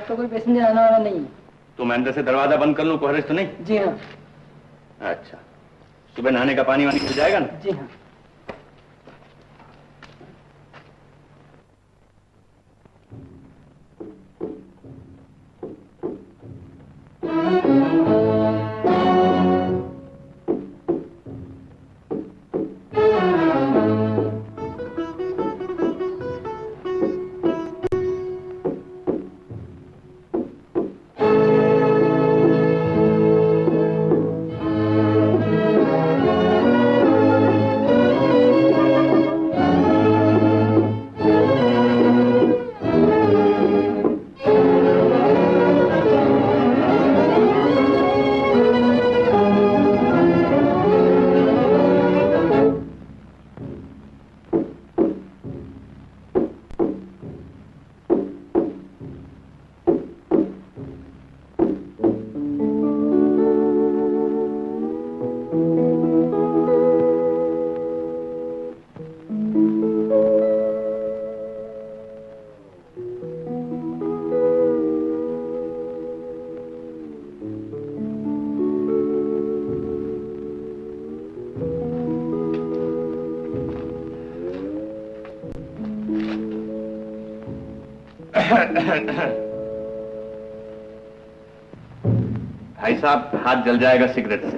तो कोई पैसेंजर आने वाला नहीं है। तो मैं अंदर से दरवाजा बंद कर लूं, कोई हर्ज तो नहीं? जी हाँ। अच्छा, सुबह नहाने का पानी वानी मिल जाएगा ना? जी हाँ। भाई साहब, हाथ जल जाएगा सिगरेट से।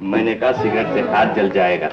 मैंने कहा सिगरेट से हाथ जल जाएगा।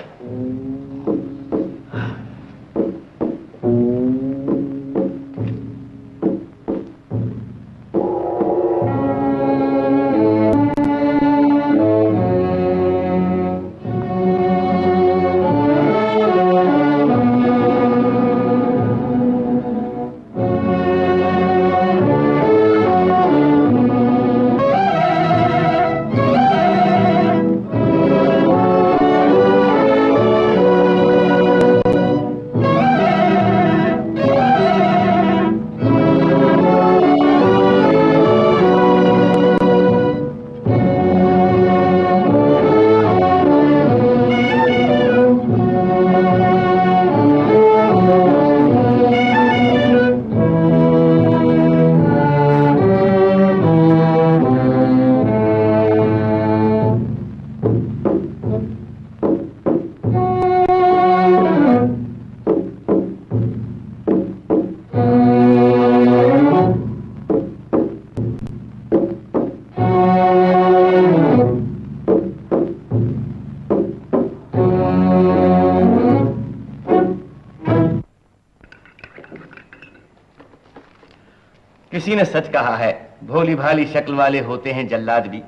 किसी ने सच कहा है, भोली भाली शक्ल वाले होते हैं जल्लाद भी।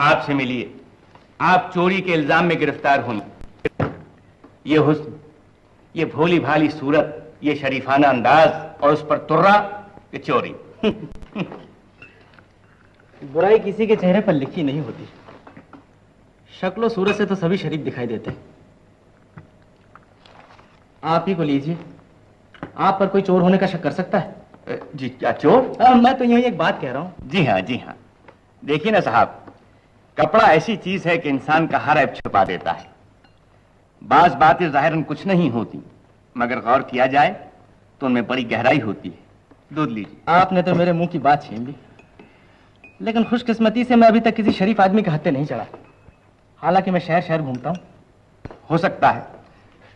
आपसे मिलिए, आप चोरी के इल्जाम में गिरफ्तार हुई। ये हुस्न, ये भोली भाली सूरत, ये शरीफाना अंदाज और उस पर तुर्रा, ये चोरी। बुराई किसी के चेहरे पर लिखी नहीं होती। शक्ल और सूरत से तो सभी शरीफ दिखाई देते हैं। आप ही को लीजिए, आप पर कोई चोर होने का शक कर सकता है? जी क्या चोर? मैं तो यही एक बात कह रहा हूं। जी हाँ, जी हाँ। देखिए ना साहब, कपड़ा ऐसी चीज है कि इंसान का हर ऐब छुपा देता है। बाज बातें जाहिरन कुछ नहीं होती, मगर गौर किया जाए तो उनमें बड़ी गहराई होती है। दूध लीजिए। आपने तो मेरे मुंह की बात छीन ली, लेकिन खुशकिस्मती से मैं अभी तक किसी शरीफ आदमी के हत्थे नहीं चढ़ा। हालांकि मैं शहर शहर घूमता हूं। हो सकता है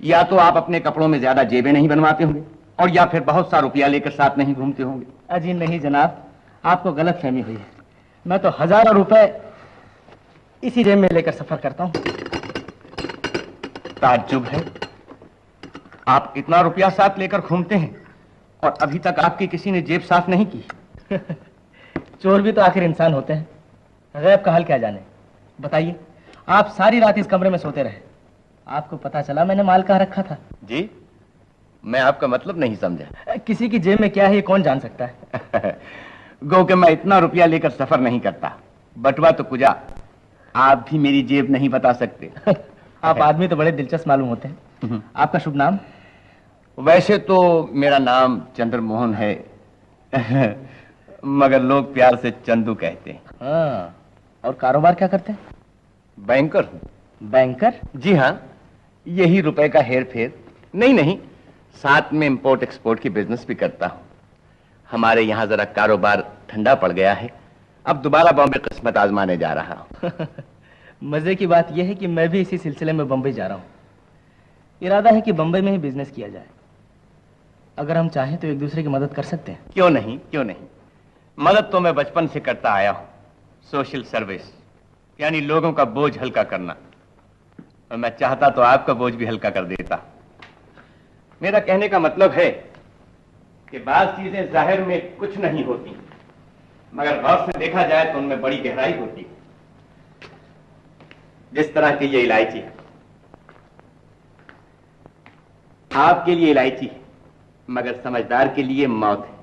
या तो आप अपने कपड़ों में ज्यादा जेबें नहीं बनवाते होंगे, और या फिर बहुत सा रुपया लेकर साथ नहीं घूमते होंगे। अजी नहीं जनाब, आपको गलत फहमी हुई है। मैं तो हजारों रुपए इसी जेब में लेकर सफर करता हूं। ताज्जुब है, आप इतना रुपया साथ लेकर घूमते हैं और अभी तक आपकी किसी ने जेब साफ नहीं की। चोर भी तो आखिर इंसान होते हैं, गैब का हाल क्या जाने। बताइए, आप सारी रात इस कमरे में सोते रहे, आपको पता चला मैंने माल कहाँ रखा था? जी, मैं आपका मतलब नहीं समझा। किसी की जेब में क्या है ये कौन जान सकता है। गो कि मैं इतना रुपया लेकर सफर नहीं करता। बटवा तो कुजा, आप भी मेरी जेब नहीं बता सकते। आप आदमी तो बड़े दिलचस्प मालूम होते हैं। आपका शुभ नाम? वैसे तो मेरा नाम चंद्र मोहन है, मगर लोग प्यार से चंदू कहते हैं। हाँ, और कारोबार क्या करते हैं? बैंकर हूँ। बैंकर? जी हाँ, यही रुपए का हेर फेर। नहीं, साथ में इंपोर्ट एक्सपोर्ट की बिजनेस भी करता हूँ। हमारे यहाँ जरा कारोबार ठंडा पड़ गया है, अब दोबारा बॉम्बे किस्मत आजमाने जा रहा हूँ। मजे की बात यह है कि मैं भी इसी सिलसिले में बंबई जा रहा हूँ। इरादा है कि बंबई में ही बिजनेस किया जाए। अगर हम चाहें तो एक दूसरे की मदद कर सकते हैं। क्यों नहीं, क्यों नहीं। मदद तो मैं बचपन से करता आया हूँ। सोशल सर्विस यानी लोगों का बोझ हल्का करना, और मैं चाहता तो आपका बोझ भी हल्का कर देता। मेरा कहने का मतलब है कि बात चीजें जाहिर में कुछ नहीं होती, मगर गौर से देखा जाए तो उनमें बड़ी गहराई होती है। जिस तरह की ये इलायची है, आपके लिए इलायची है, मगर समझदार के लिए मौत है।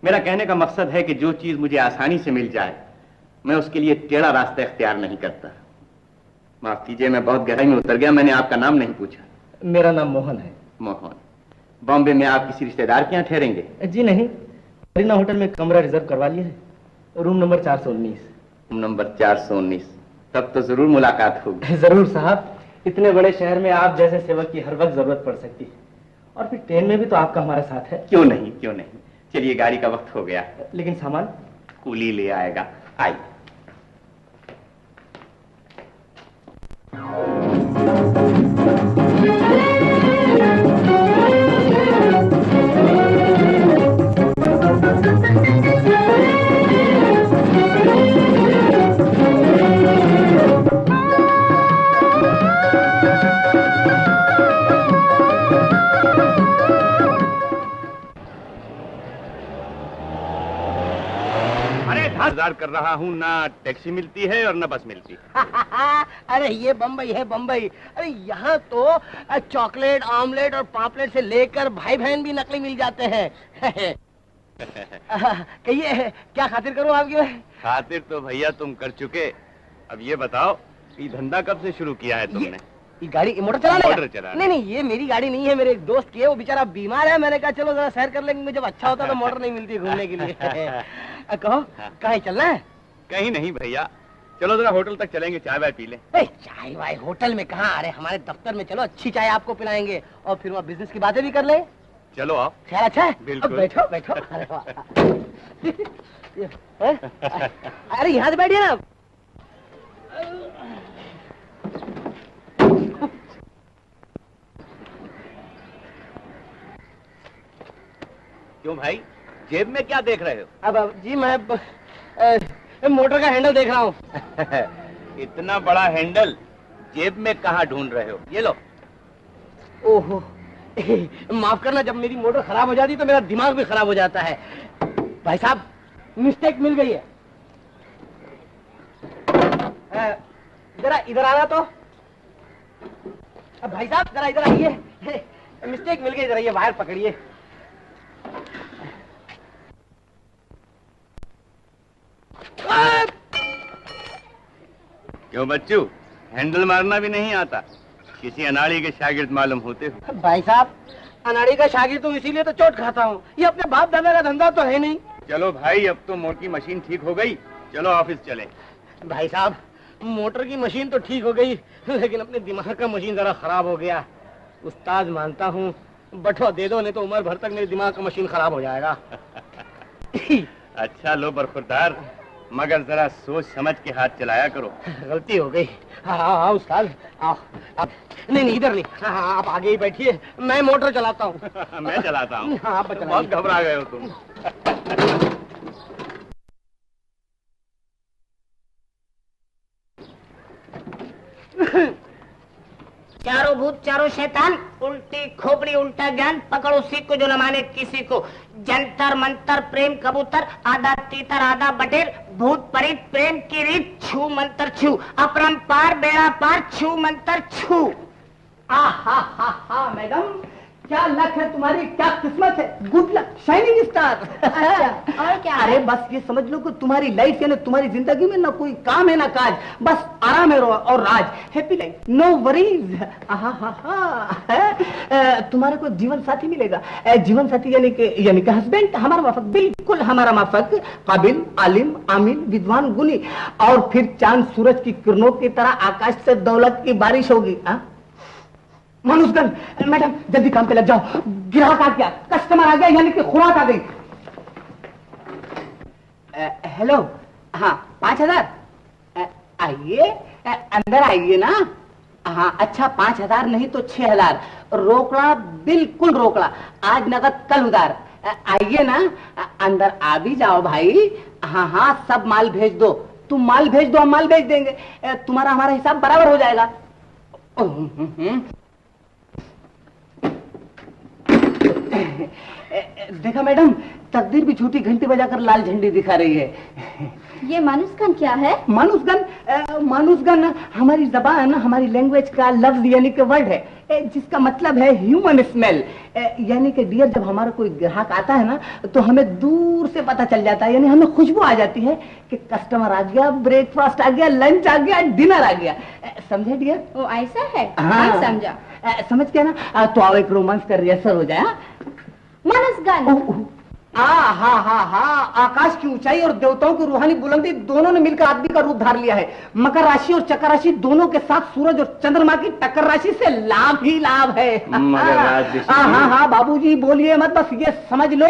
मेरा कहने का मकसद है कि जो चीज मुझे आसानी से मिल जाए, मैं उसके लिए टेढ़ा रास्ता इख्तियार नहीं करता। माफ कीजिए, मैं बहुत गहराई में उतर गया। मैंने आपका नाम नहीं पूछा। मेरा नाम मोहन है। मोहन। बॉम्बे में आप किसी रिश्तेदार के यहाँ ठहरेंगे? जी नहीं, मरीना होटल में कमरा रिजर्व करवा लिया है, रूम नंबर 419। Room number 419। तब तो जरूर मुलाकात होगी। जरूर साहब, इतने बड़े शहर में आप जैसे सेवक की हर वक्त जरूरत पड़ सकती है, और फिर ट्रेन में भी तो आपका हमारा साथ है। क्यों नहीं, क्यों नहीं। चलिए, गाड़ी का वक्त हो गया। लेकिन सामान कूली ले आएगा। आइए। इंतजार कर रहा हूँ, ना टैक्सी मिलती है और ना बस मिलती है। अरे ये बम्बई है, बम्बई। अरे यहाँ तो चॉकलेट, ऑमलेट और पापलेट से लेकर भाई बहन भी नकली मिल जाते हैं। कहिए, क्या खातिर करूँ आपकी? खातिर तो भैया तुम कर चुके। अब ये बताओ, ये धंधा कब से शुरू किया है तुमने? ये गाड़ी मोटर चलाने मोटर चलाने? नहीं, ये मेरी गाड़ी नहीं है, मेरे एक दोस्त की है। वो बेचारा बीमार है। मैंने कहा चलो जरा सैर कर लेंगे, जब अच्छा होता तो मोटर नहीं मिलती घूमने के लिए। कहो, कहीं चलना है? कहीं नहीं भैया, चलो जरा होटल तक चलेंगे, चाय वाय पी लें। चाय वाय होटल में कहाँ? अरे हमारे दफ्तर में चलो, अच्छी चाय आपको पिलाएंगे, और फिर वहाँ बिजनेस की बातें भी कर ले। चलो आओ। ख्याल अच्छा है? बिल्कुल। बैठो बैठो। अरे यहाँ से बैठिए ना। क्यों भाई, जेब में क्या देख रहे हो? अब जी मैं मोटर का हैंडल देख रहा हूँ। इतना बड़ा हैंडल जेब में कहाँ ढूंढ रहे हो? ये लो। ओहो, माफ करना, जब मेरी मोटर खराब हो जाती तो मेरा दिमाग भी खराब हो जाता है। भाई साहब मिस्टेक मिल गई है। जरा इधर आना तो। भाई साहब जरा इधर आइए, मिस्टेक मिल गई, जरा ये वायर पकड़िए। क्यों बच्चू, हैंडल मारना भी नहीं आता? किसी अनाड़ी के शागिर्द मालूम होते हो। भाई साहब अनाड़ी का शागिर्द तो इसीलिए तो चोट खाता हूँ, ये अपने बाप दादा का धंधा तो है नहीं। चलो भाई, अब तो मोटर की मशीन ठीक हो गई, चलो ऑफिस चले। भाई साहब मोटर की मशीन तो ठीक हो गई, लेकिन अपने दिमाग का मशीन जरा खराब हो गया। उस्ताद मानता हूँ, बटवा दे दो, नहीं तो उम्र भर तक मेरे दिमाग का मशीन खराब हो जाएगा। अच्छा लो बरखुरदार, मगर जरा सोच समझ के हाथ चलाया करो। गलती हो गई। हाँ उस्ताद आओ। आप नहीं इधर नहीं, हाँ आप आगे ही बैठिए, मैं मोटर चलाता हूँ। मैं चलाता हूँ। हाँ बहुत घबरा गए हो तुम। चारों भूत चारों शैतान, उल्टी खोपड़ी उल्टा ज्ञान, पकड़ो सीख जो न माने किसी को। जंतर मंतर प्रेम कबूतर, आधा तीतर आधा बटेर, भूत परित प्रेम की रीत, छू मंतर छू, अपरंपार बेड़ा पार, छू मंतर छू। हा मैडम, क्या लक है तुम्हारी, क्या किस्मत है। Good luck, shining star. अच्छा, और क्या? अरे बस ये समझ लो कि तुम्हारी लाइफ यानी तुम्हारी जिंदगी में ना कोई काम है ना काज, बस आराम है और राज। Happy life, no worries. तुम्हारे को जीवन साथी मिलेगा। जीवन साथी यानी कि हस्बैंड हमारा माफक, बिल्कुल हमारा माफक, काबिल, आलिम, आमिल, विद्वान, गुनी, और फिर चांद सूरज की किरणों की तरह आकाश से दौलत की बारिश होगी। मानुसगन, मैडम जल्दी काम पे लग जाओ, ग्राहक आ गया, कस्टमर आ गया, यानी कि खुराक आ गई। हेलो, हाँ 5000 आइए, अंदर आइए ना। हाँ अच्छा 5000 नहीं तो 6000, रोकड़ा बिल्कुल रोकड़ा, आज नगद कल उधार। आइए ना, अंदर आ भी जाओ भाई। हाँ सब माल भेज दो, तुम माल भेज दो, हम माल भेज देंगे, तुम्हारा हमारा हिसाब बराबर हो जाएगा। देखा मैडम, तकदीर भी झूठी घंटी बजाकर लाल झंडी दिखा रही है। ये मानुसगन क्या है? मानुसगन हमारी जबान, हमारी लैंग्वेज का लफ्ज यानी कि वर्ड है, जिसका मतलब है ह्यूमन स्मेल। यानी कि डियर, जब हमारा कोई ग्राहक आता है ना, तो हमें दूर से पता चल जाता है, यानी हमें खुशबू आ जाती है कि कस्टमर आ गया, ब्रेकफास्ट आ गया, लंच आ गया, डिनर आ गया। समझे डियर? ओ ऐसा है? हाँ समझा। समझ गया ना? तो आओ एक रोमांस का रिहर्सल हो जाए। मानुसगन। हाँ, आकाश की ऊंचाई और देवताओं की रूहानी बुलंदी दोनों ने मिलकर आदमी का रूप धार लिया है। मकर राशि और चक्कर राशि दोनों के साथ सूरज और चंद्रमा की टक्कर राशि से लाभ ही लाभ है। हाँ बाबूजी बोलिए मत, बस ये समझ लो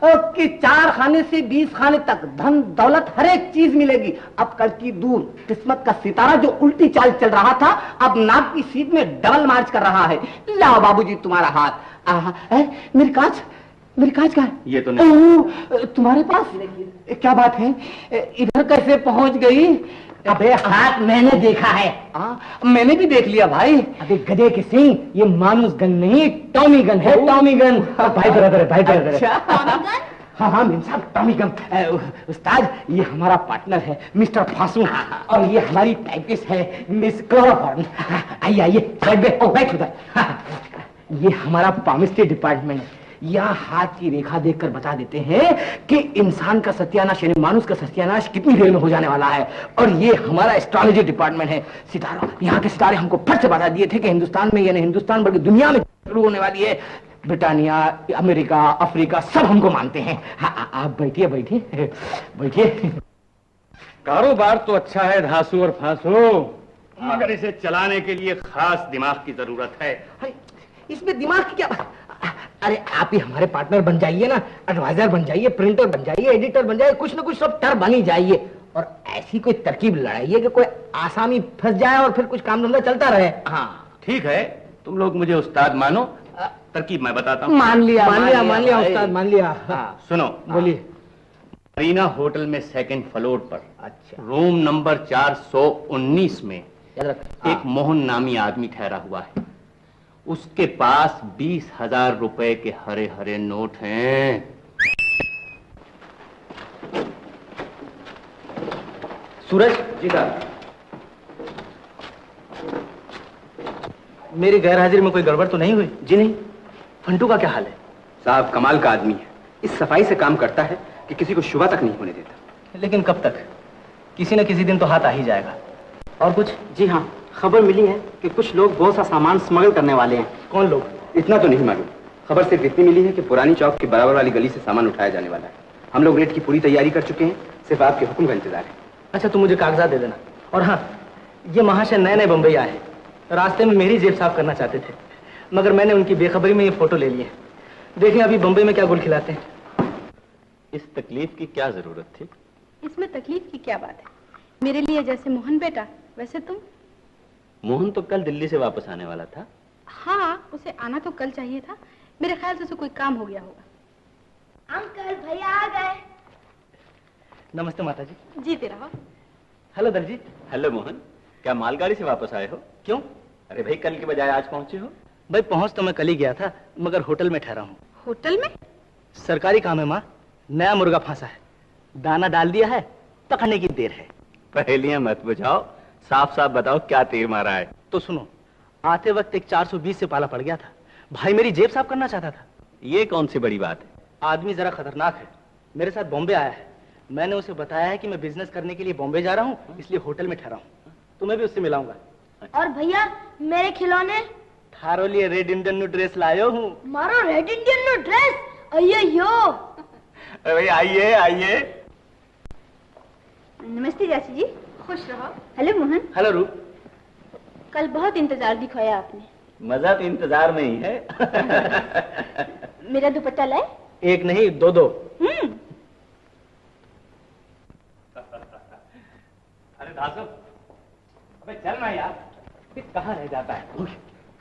कि 4 खाने से 20 खाने तक धन दौलत हर एक चीज मिलेगी। अब कल की दूर, किस्मत का सितारा जो उल्टी चाल चल रहा था, अब नाक की सीट में डबल मार्च कर रहा है। लाओ बाबूजी तुम्हारा हाथ। मेरी कांच का है? ये तो नहीं। तुम्हारे पास? क्या बात है, इधर कैसे पहुंच गई? अबे हाथ मैंने देखा है। मैंने भी देख लिया भाई। अबे गधे के सिंह, ये मानुस गन नहीं, टॉमी गन है, टॉमी गन। भाई ब्रदर, भाई ब्रदर। हाँ मेम साहब, टॉमी गन। उस्ताद ये हमारा पार्टनर है मिस्टर फासू, और ये हमारी टाइपिस्ट है मिस क्लोरोफॉर्म। आइए बैठ उधर। ये हमारा पामिस्ट्री डिपार्टमेंट है। यह हाथ की रेखा देखकर बता देते हैं कि इंसान का सत्यानाश यानी मानुस का सत्यानाश कितनी देर में हो जाने वाला है। और ये हमारा एस्ट्रोलॉजी डिपार्टमेंट है। सितारा, यहाँ के सितारे हमको फट से बता दिए थे कि हिंदुस्तान में, यानी हिंदुस्तान बल्कि दुनिया में शुरू होने वाली है। ब्रिटानिया, अमेरिका, अफ्रीका सब हमको मानते हैं। आप बैठिए। कारोबार तो अच्छा है धासु और फासु, मगर इसे चलाने के लिए खास दिमाग की जरूरत है। इसमें दिमाग की क्या? अरे आप ही हमारे पार्टनर बन जाइए ना, एडवाइजर बन जाइए, प्रिंटर बन जाइए, एडिटर बन जाइए, कुछ ना कुछ सब टर बन ही जाइए। और ऐसी कोई तरकीब लगाइए कि कोई आसामी फंस जाए और फिर कुछ काम धंधा चलता रहे। हाँ ठीक है, तुम लोग मुझे उस्ताद मानो, तरकीब मैं बताता हूँ। मान लिया उस्ताद, मान लिया। सुनो, बोलिए। मरीना होटल में 2nd फ्लोर पर, अच्छा, रूम नंबर 419 में एक मोहन नामी आदमी ठहरा हुआ है। उसके पास 20,000 रुपए के हरे हरे नोट हैं। सूरज। जी साहब। मेरी गैरहाजिरी में कोई गड़बड़ तो नहीं हुई? जी नहीं। फंटू का क्या हाल है? साहब कमाल का आदमी है, इस सफाई से काम करता है कि किसी को शुबा तक नहीं होने देता। लेकिन कब तक? किसी न किसी दिन तो हाथ आ ही जाएगा। और कुछ? जी हाँ, खबर मिली है कि कुछ लोग बहुत सा सामान स्मगल करने वाले हैं। कौन लोग? इतना तो नहीं मालूम। खबर सिर्फ इतनी मिली है कि पुरानी चौक के बराबर वाली गली से सामान उठाया जाने वाला है। हम लोग रेट की पूरी तैयारी कर चुके हैं, सिर्फ आपके हुक्म का इंतजार है। अच्छा, तुम मुझे कागजात दे देना। और हाँ, ये महाशय नए नए बम्बई आए हैं, रास्ते में मेरी जेब साफ करना चाहते थे, मगर मैंने उनकी बेखबरी में ये फोटो ले ली है। देखें अभी बम्बई में क्या गुल खिलाते हैं। इस तकलीफ की क्या जरूरत थी? इसमें तकलीफ की क्या बात है? मेरे लिए जैसे मोहन बेटा वैसे तुम। मोहन तो कल दिल्ली से वापस आने वाला था। हाँ, उसे आना तो कल चाहिए था। मेरे ख्याल से उसे कोई काम हो गया होगा। अंकल भैया आ गए। नमस्ते माता जी। जीते रहो। हेलो दरजी। हेलो मोहन, क्या मालगाड़ी से वापस आए हो? क्यों? अरे भाई, कल की बजाय आज पहुंचे हो। भाई पहुंच तो मैं कल ही गया था, मगर होटल में ठहरा हूँ। होटल में? सरकारी काम है माँ। नया मुर्गा फांसा है, दाना डाल दिया है, पकड़ने की देर है। पहेलियां मत बुझाओ, साफ साफ बताओ क्या तीर मारा है। तो सुनो, आते वक्त एक 420 से पाला पड़ गया था। भाई मेरी जेब साफ करना चाहता था। ये कौन सी बड़ी बात है? आदमी जरा खतरनाक है। मेरे साथ बॉम्बे आया है। मैंने उसे बताया है कि मैं बिजनेस करने के लिए बॉम्बे जा रहा हूँ, इसलिए होटल में ठहरा हूँ। तुम्हें भी उससे मिलाऊंगा। और भैया मेरे खिलौने? थारो लिए रेड इंडियन न्यू ड्रेस लायो हूँ। मारो रेड इंडियन न्यू ड्रेस? अयो। अरे भाई आइए आइए। नमस्ते चाची जी। खुश रहो। हेलो मोहन। हेलो रूप। कल बहुत इंतजार दिखाया आपने। मजा तो इंतजार में ही है। मेरा दुपट्टा लाए? एक नहीं, दो दो। अरे दासो, अबे चल ना यार, कहाँ रह जाता है?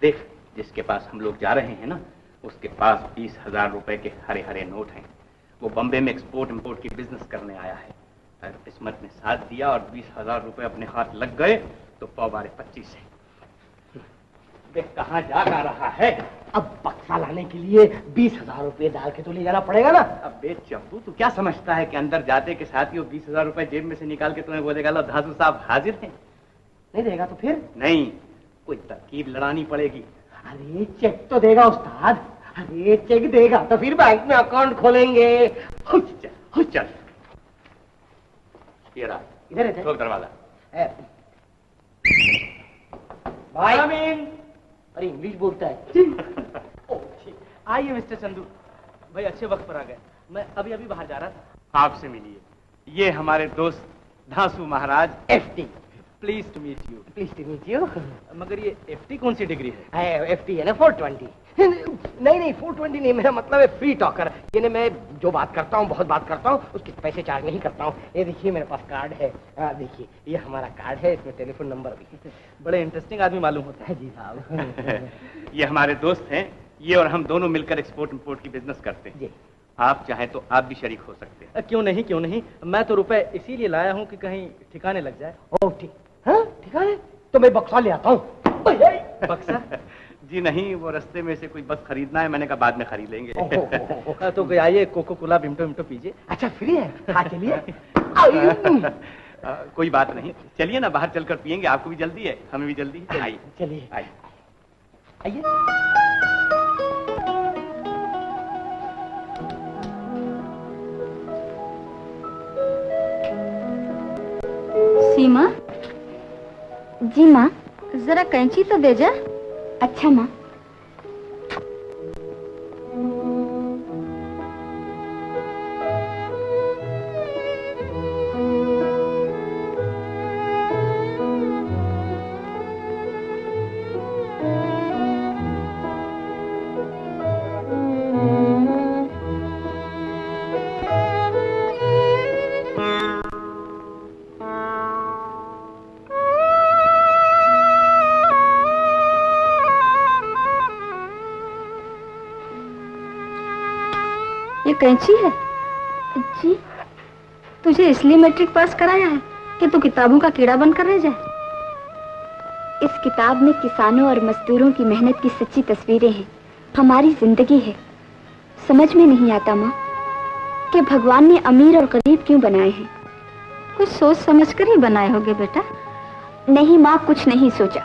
देख, जिसके पास हम लोग जा रहे हैं ना, उसके पास 20,000 रुपए के हरे हरे नोट हैं। वो बम्बे में एक्सपोर्ट इंपोर्ट की बिजनेस करने आया है। अगर किस्मत ने साथ दिया और 20,000 रुपए अपने हाथ लग गए तो 25 है। देख कहाँ जा रहा है। अब बक्सा लाने के लिए 20,000 रुपये डाल के तो ले जाना पड़ेगा ना। अब बे चप्पू, तू क्या समझता है कि अंदर जाते के साथ ही वो 20,000 रुपए जेब में से निकाल के तुम्हें बोलेगा लो धासु साहब हाजिर हैं? नहीं देगा तो फिर? नहीं, कोई तरकीब लड़ानी पड़ेगी। अरे चेक तो देगा उस्ताद। अरे चेक देगा तो फिर बैंक में अकाउंट खोलेंगे। चल ये रहा, इधर है ठोक दरवाजा। भाई अरे इंग्लिश बोलता है। आइए मिस्टर चंदू भाई, अच्छे वक्त पर आ गए। मैं अभी अभी बाहर जा रहा था। आपसे मिलिए, ये हमारे दोस्त धासु महाराज FT। Please to meet you. Please to meet you. मगर ये FT कौन सी डिग्री है? FT है ना 420। नहीं 420 नहीं, मेरा मतलब है फ्री टॉकर। यानी मैं जो बात करता हूँ, बहुत बात करता हूँ, उसके पैसे चार्ज नहीं करता हूँ। ये देखिए मेरे पास कार्ड है। देखिए ये हमारा कार्ड है, इसमें टेलीफोन नंबर भी है। बड़े इंटरेस्टिंग आदमी मालूम होता है। जी साहब। ये हमारे दोस्त हैं। ये और हम दोनों मिलकर एक्सपोर्ट इंपोर्ट की बिजनेस करते हैं। जी। आप चाहें तो आप भी शरीक हो सकते हैं। क्यों नहीं, क्यों नहीं। मैं तो रुपए इसीलिए लाया हूँ कि कहीं ठिकाने लग जाए। ओ ठीक है, ठीक है, तो मैं बक्सा ले आता हूँ। बक्सा? जी नहीं, वो रास्ते में से कोई बस खरीदना है, मैंने कहा बाद में खरीद लेंगे। तो आइए कोको कोला बिमटो बिमटो पीजिए। अच्छा फ्री है? हाँ चलिए। कोई बात नहीं, चलिए ना, बाहर चलकर पियेंगे। आपको भी जल्दी है, हमें भी जल्दी है। आइए चलिए आइए। आइए। सीमा। जी माँ। जरा कैंची तो दे जा। अच्छा माँ। ये कैंची है? जी। तुझे इसलिए मैट्रिक पास कराया है कि तू किताबों का कीड़ा बनकर रह जाए? इस किताब में किसानों और मजदूरों की मेहनत की सच्ची तस्वीरें हैं, हमारी जिंदगी है। समझ में नहीं आता माँ कि भगवान ने अमीर और गरीब क्यों बनाए हैं। कुछ सोच समझ कर ही बनाए होगे बेटा। नहीं माँ, कुछ नहीं सोचा।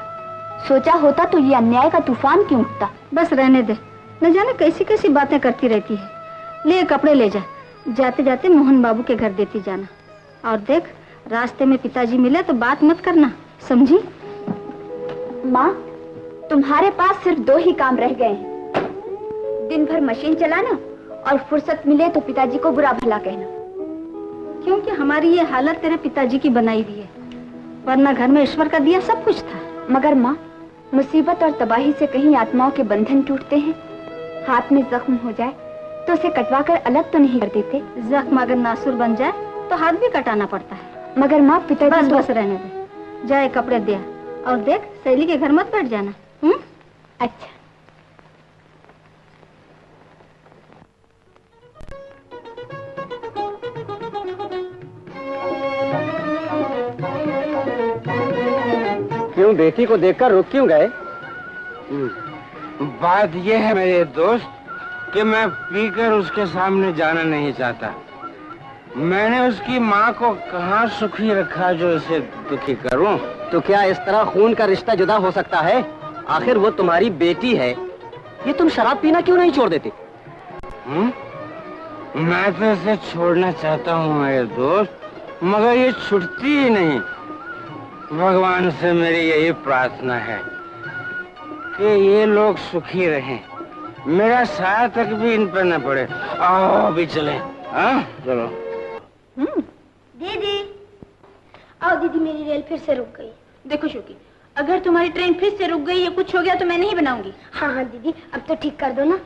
सोचा होता तो ये अन्याय का तूफान क्यों उठता। बस रहने दे, न जाने कैसी कैसी बातें करती रहती है। ले कपड़े ले जा, जाते जाते मोहन बाबू के घर देती जाना। और देख, रास्ते में पिताजी मिले तो बात मत करना, समझी? माँ, तुम्हारे पास सिर्फ 2 ही काम रह गए हैं। दिन भर मशीन चलाना और फुर्सत मिले तो पिताजी को बुरा भला कहना। क्योंकि हमारी ये हालत तेरे पिताजी की बनाई हुई है, वरना घर में ईश्वर का दिया सब कुछ था। मगर माँ, मुसीबत और तबाही से कहीं आत्माओं के बंधन टूटते हैं। हाथ में जख्म हो जाए तो उसे कटवाकर अलग तो नहीं कर देते। जख्म अगर नासुर बन जाए तो हाथ भी कटाना पड़ता है। मगर माँ, पिताजी बस रहने दे, जाए कपड़े दे। और देख, सहेली के घर मत बैठ जाना। अच्छा। क्यों, बेटी को देखकर रुक क्यों गए? बात यह है मेरे दोस्त कि मैं पीकर उसके सामने जाना नहीं चाहता। मैंने उसकी माँ को कहाँ सुखी रखा जो इसे दुखी करूं। तो क्या इस तरह खून का रिश्ता जुदा हो सकता है? आखिर वो तुम्हारी बेटी है। ये तुम शराब पीना क्यों नहीं छोड़ देते? मैं तो इसे छोड़ना चाहता हूँ मेरे दोस्त, मगर ये छूटती ही नहीं। भगवान से मेरी यही प्रार्थना है कि ये लोग सुखी रहें, मेरा साया तक भी इन पर न पड़े। आओ अभी चलें। हाँ चलो। दीदी, आओ दीदी, मेरी रेल फिर से रुक गई। देखो शोकी, अगर तुम्हारी ट्रेन फिर से रुक गई या कुछ हो गया तो मैं नहीं बनाऊंगी। हाँ हाँ दीदी, अब तो ठीक कर दो ना।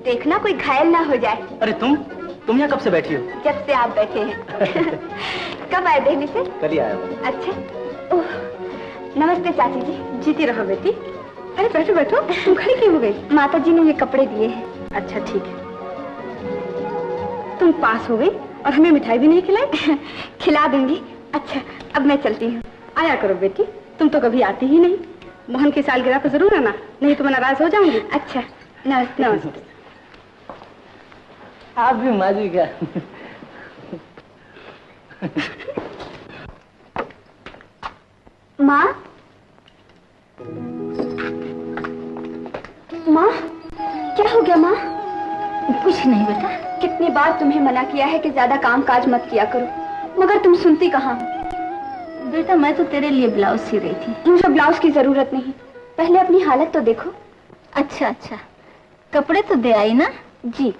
देखना कोई घायल ना हो जाए। अरे तुम यहाँ कब से बैठी हो? जब से आप बैठे हैं। कब आए दिल्ली से? कल ही आया। अच्छा। ओह, नमस्ते चाची जी। जीती रहो बेटी। अरे बैठो बैठो, तुम खड़ी क्यों हो गई? माता जी ने ये कपड़े दिए हैं। अच्छा ठीक है। तुम पास हो गई और हमें मिठाई भी नहीं खिलाई। खिला दूंगी। अच्छा, अब मैं चलती हूँ। आया करो बेटी, तुम तो कभी आती ही नहीं। मोहन की सालगिरह तो जरूर आना, नहीं तो मैं नाराज हो जाऊंगी। अच्छा, नमस्ते। नमस्ते। आप भी माजी क्या? माँ, माँ, क्या हो गया माँ? कुछ नहीं बेटा। कितनी बार तुम्हें मना किया है कि ज्यादा काम काज मत किया करो, मगर तुम सुनती कहाँ? बेटा मैं तो तेरे लिए ब्लाउज सी रही थी। मुझे ब्लाउज की जरूरत नहीं, पहले अपनी हालत तो देखो। अच्छा अच्छा, कपड़े तो दे आई ना? जी।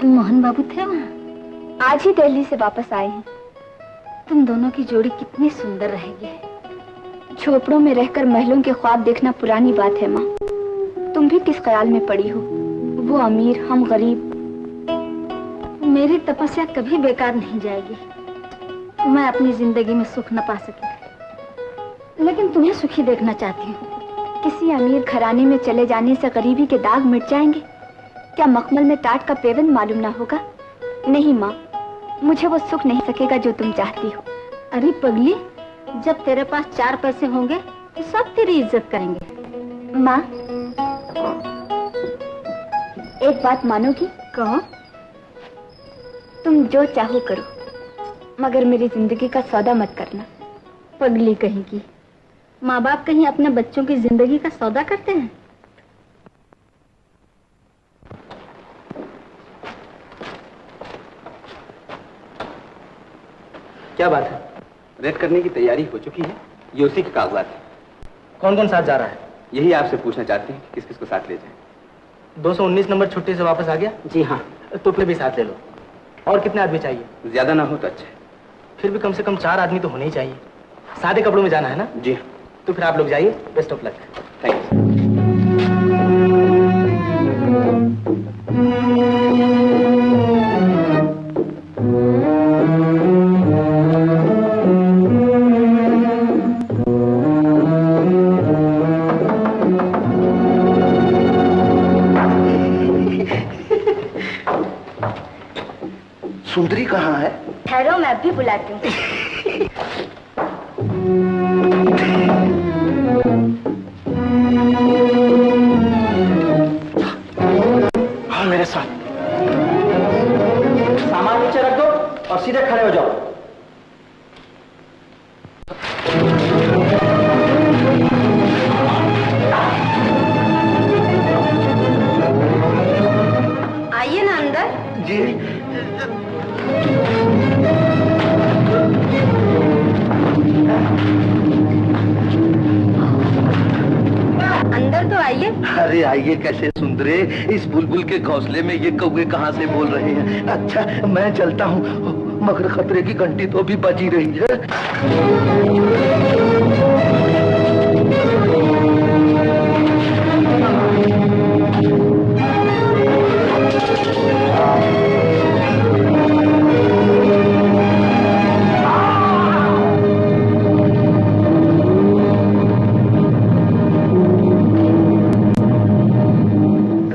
मोहन बाबू थे वहाँ? आज ही दिल्ली से वापस आए हैं। तुम दोनों की जोड़ी कितनी सुंदर रहेगी। झोपड़ों में रहकर महलों के ख्वाब देखना पुरानी बात है माँ। तुम भी किस ख्याल में पड़ी हो? वो अमीर, हम गरीब। मेरी तपस्या कभी बेकार नहीं जाएगी। मैं अपनी जिंदगी में सुख न पा सकी, लेकिन तुम्हें सुखी देखना चाहती हूँ। किसी अमीर घराने में चले जाने से गरीबी के दाग मिट जाएंगे? क्या मखमल में टाट का पेवन मालूम ना होगा? नहीं माँ, मुझे वो सुख नहीं सकेगा जो तुम चाहती हो। अरे पगली, जब तेरे पास 4 पैसे होंगे तो सब तेरी इज्जत करेंगे। माँ, एक बात मानोगी? कहो। तुम जो चाहो करो, मगर मेरी जिंदगी का सौदा मत करना। पगली कहेगी। माँ बाप कहीं अपने बच्चों की जिंदगी का सौदा करते हैं? क्या बात है? रेड करने की तैयारी हो चुकी है, ये उसी के कागजात है। कौन कौन साथ जा रहा है? यही आपसे पूछना चाहते हैं, किस किस को साथ ले जाएं। 219 नंबर छुट्टी से वापस आ गया? जी हाँ। तो फिर भी साथ ले लो। और कितने आदमी चाहिए? ज्यादा ना हो तो अच्छा है। फिर भी कम से कम 4 आदमी तो होने ही चाहिए। सादे कपड़ों में जाना है ना? जी। तो फिर आप लोग जाइए। Best of luck. Thank you. अभी बुलाती हूँ। हाँ मेरे साथ। सामान नीचे रख दो और सीधे खड़े हो जाओ। आइए ना अंदर। जी। अंदर तो आइए। अरे आइए कैसे सुंदरे, इस बुलबुल के घोंसले में ये कौवे कहाँ से बोल रहे हैं। अच्छा मैं चलता हूँ, मगर खतरे की घंटी तो अभी बजी रही है।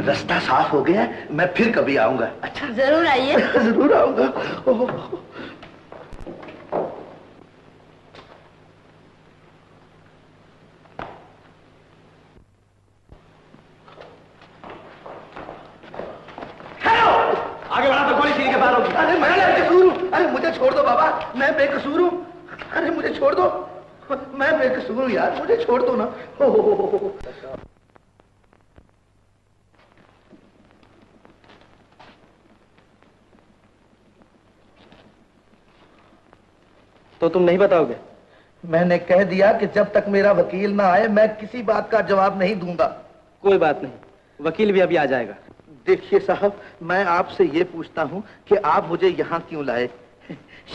रास्ता साफ हो गया, मैं फिर कभी आऊंगा। अच्छा जरूर आइए। जरूर आऊंगा। आगे बढ़ा तो गोली सीधी के पार होगी। अरे मैं बेकसूर हूँ, अरे मुझे छोड़ दो बाबा, मैं बेकसूर हूँ। अरे मुझे छोड़ दो, मैं बेकसूर हूँ यार, मुझे छोड़ दो ना। तो तुम नहीं बताओगे? मैंने कह दिया कि जब तक मेरा वकील ना आए मैं किसी बात का जवाब नहीं दूंगा। कोई बात नहीं, वकील भी अभी आ जाएगा। देखिए साहब, मैं आपसे ये पूछता हूँ कि आप मुझे यहाँ क्यों लाए?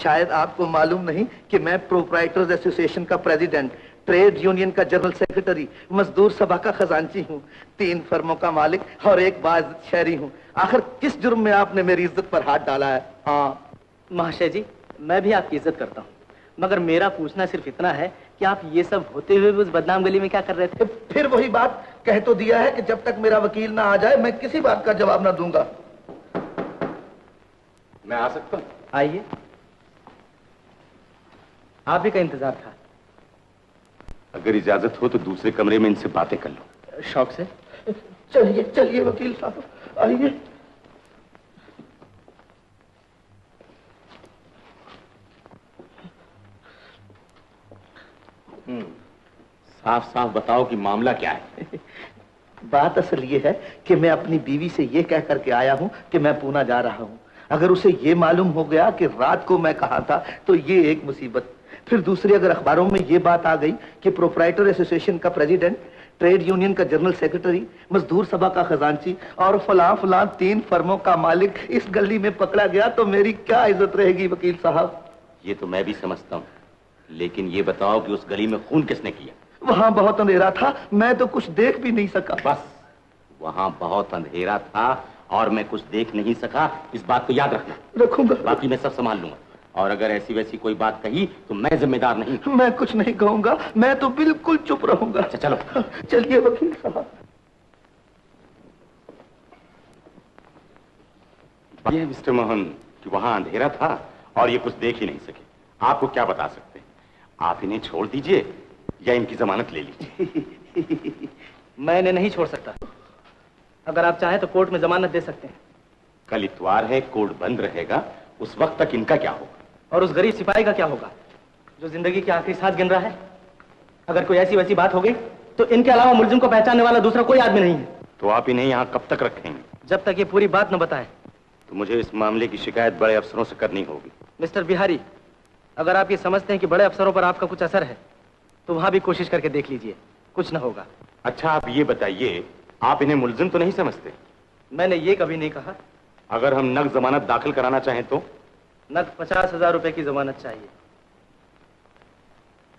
शायद आपको मालूम नहीं कि मैं प्रोप्राइटर्स एसोसिएशन का प्रेसिडेंट, ट्रेड यूनियन का जनरल सेक्रेटरी, मजदूर सभा का खजांची हूँ, 3 फर्मों का मालिक और एक बाइज्जत शहरी हूँ। आखिर किस जुर्म में आपने मेरी इज्जत पर हाथ डाला है? हाँ महाशय जी, मैं भी आपकी इज्जत करता हूँ, मगर मेरा पूछना सिर्फ इतना है कि आप ये सब होते हुए उस बदनाम गली में क्या कर रहे थे? फिर वही बात कह तो दिया है कि जब तक मेरा वकील ना आ जाए मैं किसी बात का जवाब ना दूंगा। मैं आ सकता हूँ? आइए। आप ही का इंतजार था। अगर इजाजत हो तो दूसरे कमरे में इनसे बातें कर लो। शौक से। चलिए चलिए वकील साहब, आइए। साफ साफ बताओ कि मामला क्या है? बात असल ये है कि मैं अपनी बीवी से ये कह करके आया हूँ कि मैं पूना जा रहा हूँ। अगर उसे ये मालूम हो गया कि रात को मैं कहा था तो ये एक मुसीबत। फिर दूसरी, अगर अखबारों में ये बात आ गई कि प्रोप्राइटर एसोसिएशन का प्रेसिडेंट, ट्रेड यूनियन का जनरल सेक्रेटरी, मजदूर सभा का खजांची और फलां फलां 3 फर्मों का मालिक इस गली में पकड़ा गया तो मेरी क्या इज्जत रहेगी वकील साहब? ये तो मैं भी समझता हूँ, लेकिन ये बताओ कि उस गली में खून किसने किया? वहां बहुत अंधेरा था, मैं तो कुछ देख भी नहीं सका। बस वहां बहुत अंधेरा था और मैं कुछ देख नहीं सका, इस बात को याद रखना। रखूंगा। बाकी मैं सब संभाल लूंगा, और अगर ऐसी वैसी कोई बात कही तो मैं जिम्मेदार नहीं। मैं कुछ नहीं कहूंगा, मैं तो बिल्कुल चुप रहूंगा। अच्छा चलो। चलिए वकील साहब। ये मिस्टर मोहन कि वहां अंधेरा था और ये कुछ देख ही नहीं सके। आपको क्या बता सकते हैं? आप इन्हें छोड़ दीजिए या इनकी जमानत ले लीजिए। मैं इन्हें नहीं छोड़ सकता। अगर आप चाहें तो कोर्ट में जमानत दे सकते हैं। कल इतवार है, कोर्ट बंद रहेगा, उस वक्त तक इनका क्या होगा? और उस गरीब सिपाही का क्या होगा जो जिंदगी के आखिरी सांस गिन रहा है? अगर कोई ऐसी वैसी बात हो गई तो इनके अलावा मुलजिम को पहचानने वाला दूसरा कोई आदमी नहीं है। तो आप इन्हें यहाँ कब तक रखेंगे? जब तक ये पूरी बात न बताएं। तो मुझे इस मामले की शिकायत बड़े अफसरों से करनी होगी। मिस्टर बिहारी, अगर आप ये समझते हैं कि बड़े अफसरों पर आपका कुछ असर है तो वहां भी कोशिश करके देख लीजिए, कुछ न होगा। अच्छा आप ये बताइए, आप इन्हें मुलजिम तो नहीं समझते? मैंने ये कभी नहीं कहा। अगर हम नग जमानत दाखिल कराना चाहें तो? नग 50,000 रुपए की जमानत चाहिए।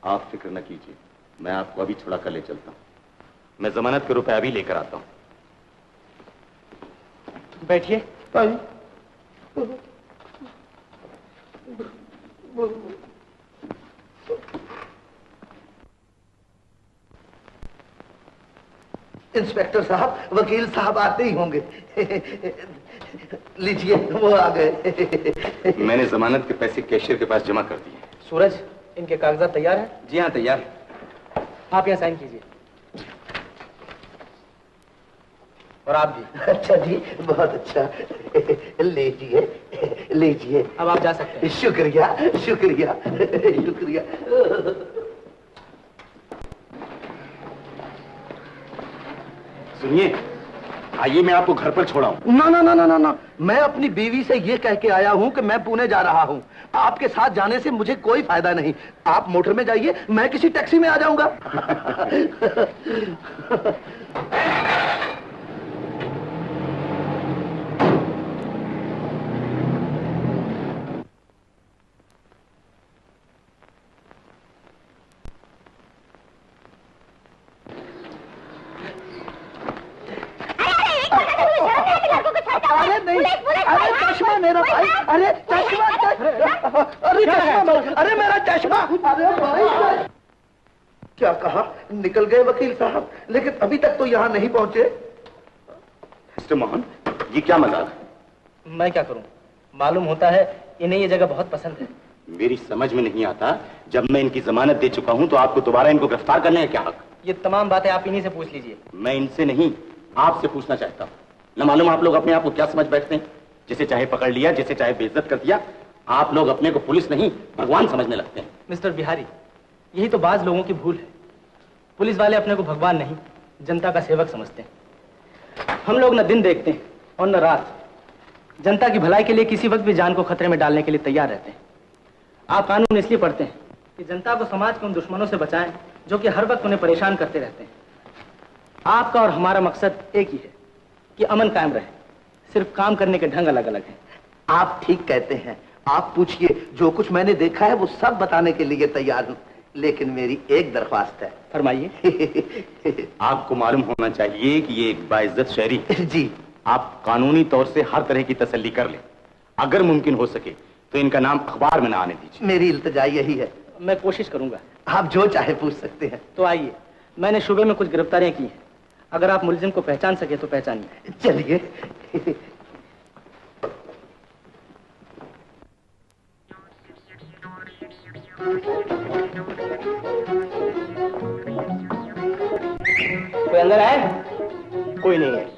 आप फिक्र न कीजिए, मैं आपको अभी छुड़ा कर ले चलता हूँ। मैं जमानत के रुपए अभी लेकर आता हूँ। बैठिए। इंस्पेक्टर साहब, वकील साहब आते ही होंगे। लीजिए, वो आ गए। मैंने जमानत के पैसे कैशियर के पास जमा कर दिए। सूरज, इनके कागजात तैयार हैं? जी हाँ, तैयार है। आप यहाँ साइन कीजिए। और आप भी। अच्छा जी, बहुत अच्छा। लीजिए लीजिए। अब आप जा सकते हैं। शुक्रिया शुक्रिया शुक्रिया। सुनिए, आइए मैं आपको घर पर छोड़ाऊं। ना ना ना ना ना ना, मैं अपनी बीवी से ये कह के आया हूँ कि मैं पुणे जा रहा हूँ। आपके साथ जाने से मुझे कोई फायदा नहीं। आप मोटर में जाइए, मैं किसी टैक्सी में आ जाऊंगा। अरे नहीं, अरे चश्मा मेरा भाई, अरे चश्मा, अरे चश्मा, अरे मेरा चश्मा, अरे भाई। क्या कहा? निकल गए वकील साहब, लेकिन अभी तक तो यहाँ नहीं पहुँचे। मिस्टर मोहन, ये क्या मजाक? मैं क्या करूं? मालूम होता है इन्हें ये जगह बहुत पसंद है। मेरी समझ में नहीं आता, जब मैं इनकी जमानत दे चुका हूं तो आपको दोबारा इनको गिरफ्तार करने का क्या हक? ये तमाम बातें आप इन्हीं से पूछ लीजिए। मैं इनसे नहीं, आपसे पूछना चाहता हूं। न मालूम आप लोग अपने आप को क्या समझ बैठते हैं? जिसे चाहे पकड़ लिया, जिसे चाहे बेइज्जत कर दिया। आप लोग अपने को पुलिस नहीं भगवान समझने लगते हैं। मिस्टर बिहारी, यही तो बाज लोगों की भूल है। पुलिस वाले अपने को भगवान नहीं, जनता का सेवक समझते हैं। हम लोग न दिन देखते हैं और न रात, जनता की भलाई के लिए किसी वक्त भी जान को खतरे में डालने के लिए तैयार रहते हैं। आप कानून इसलिए पढ़ते हैं कि जनता को समाज के उन दुश्मनों से बचाएं जो कि हर वक्त उन्हें परेशान करते रहते हैं। आपका और हमारा मकसद एक ही है कि अमन कायम रहे, सिर्फ काम करने के ढंग अलग अलग हैं। आप ठीक कहते हैं। आप पूछिए, जो कुछ मैंने देखा है वो सब बताने के लिए तैयार हूँ, लेकिन मेरी एक दरख्वास्त है। फरमाइए। आपको मालूम होना चाहिए कि ये एक बाइज्जत शहरी है। जी। आप कानूनी तौर से हर तरह की तसल्ली कर लें। अगर मुमकिन हो सके तो इनका नाम अखबार में ना आने दीजिए। मेरी इल्तिजा यही है। मैं कोशिश करूंगा। आप जो चाहे पूछ सकते हैं। तो आइए, मैंने शुबे में कुछ गिरफ्तारियां की हैं। अगर आप मुलजिम को पहचान सके तो पहचानिए। चलिए। कोई अंदर है? कोई नहीं है।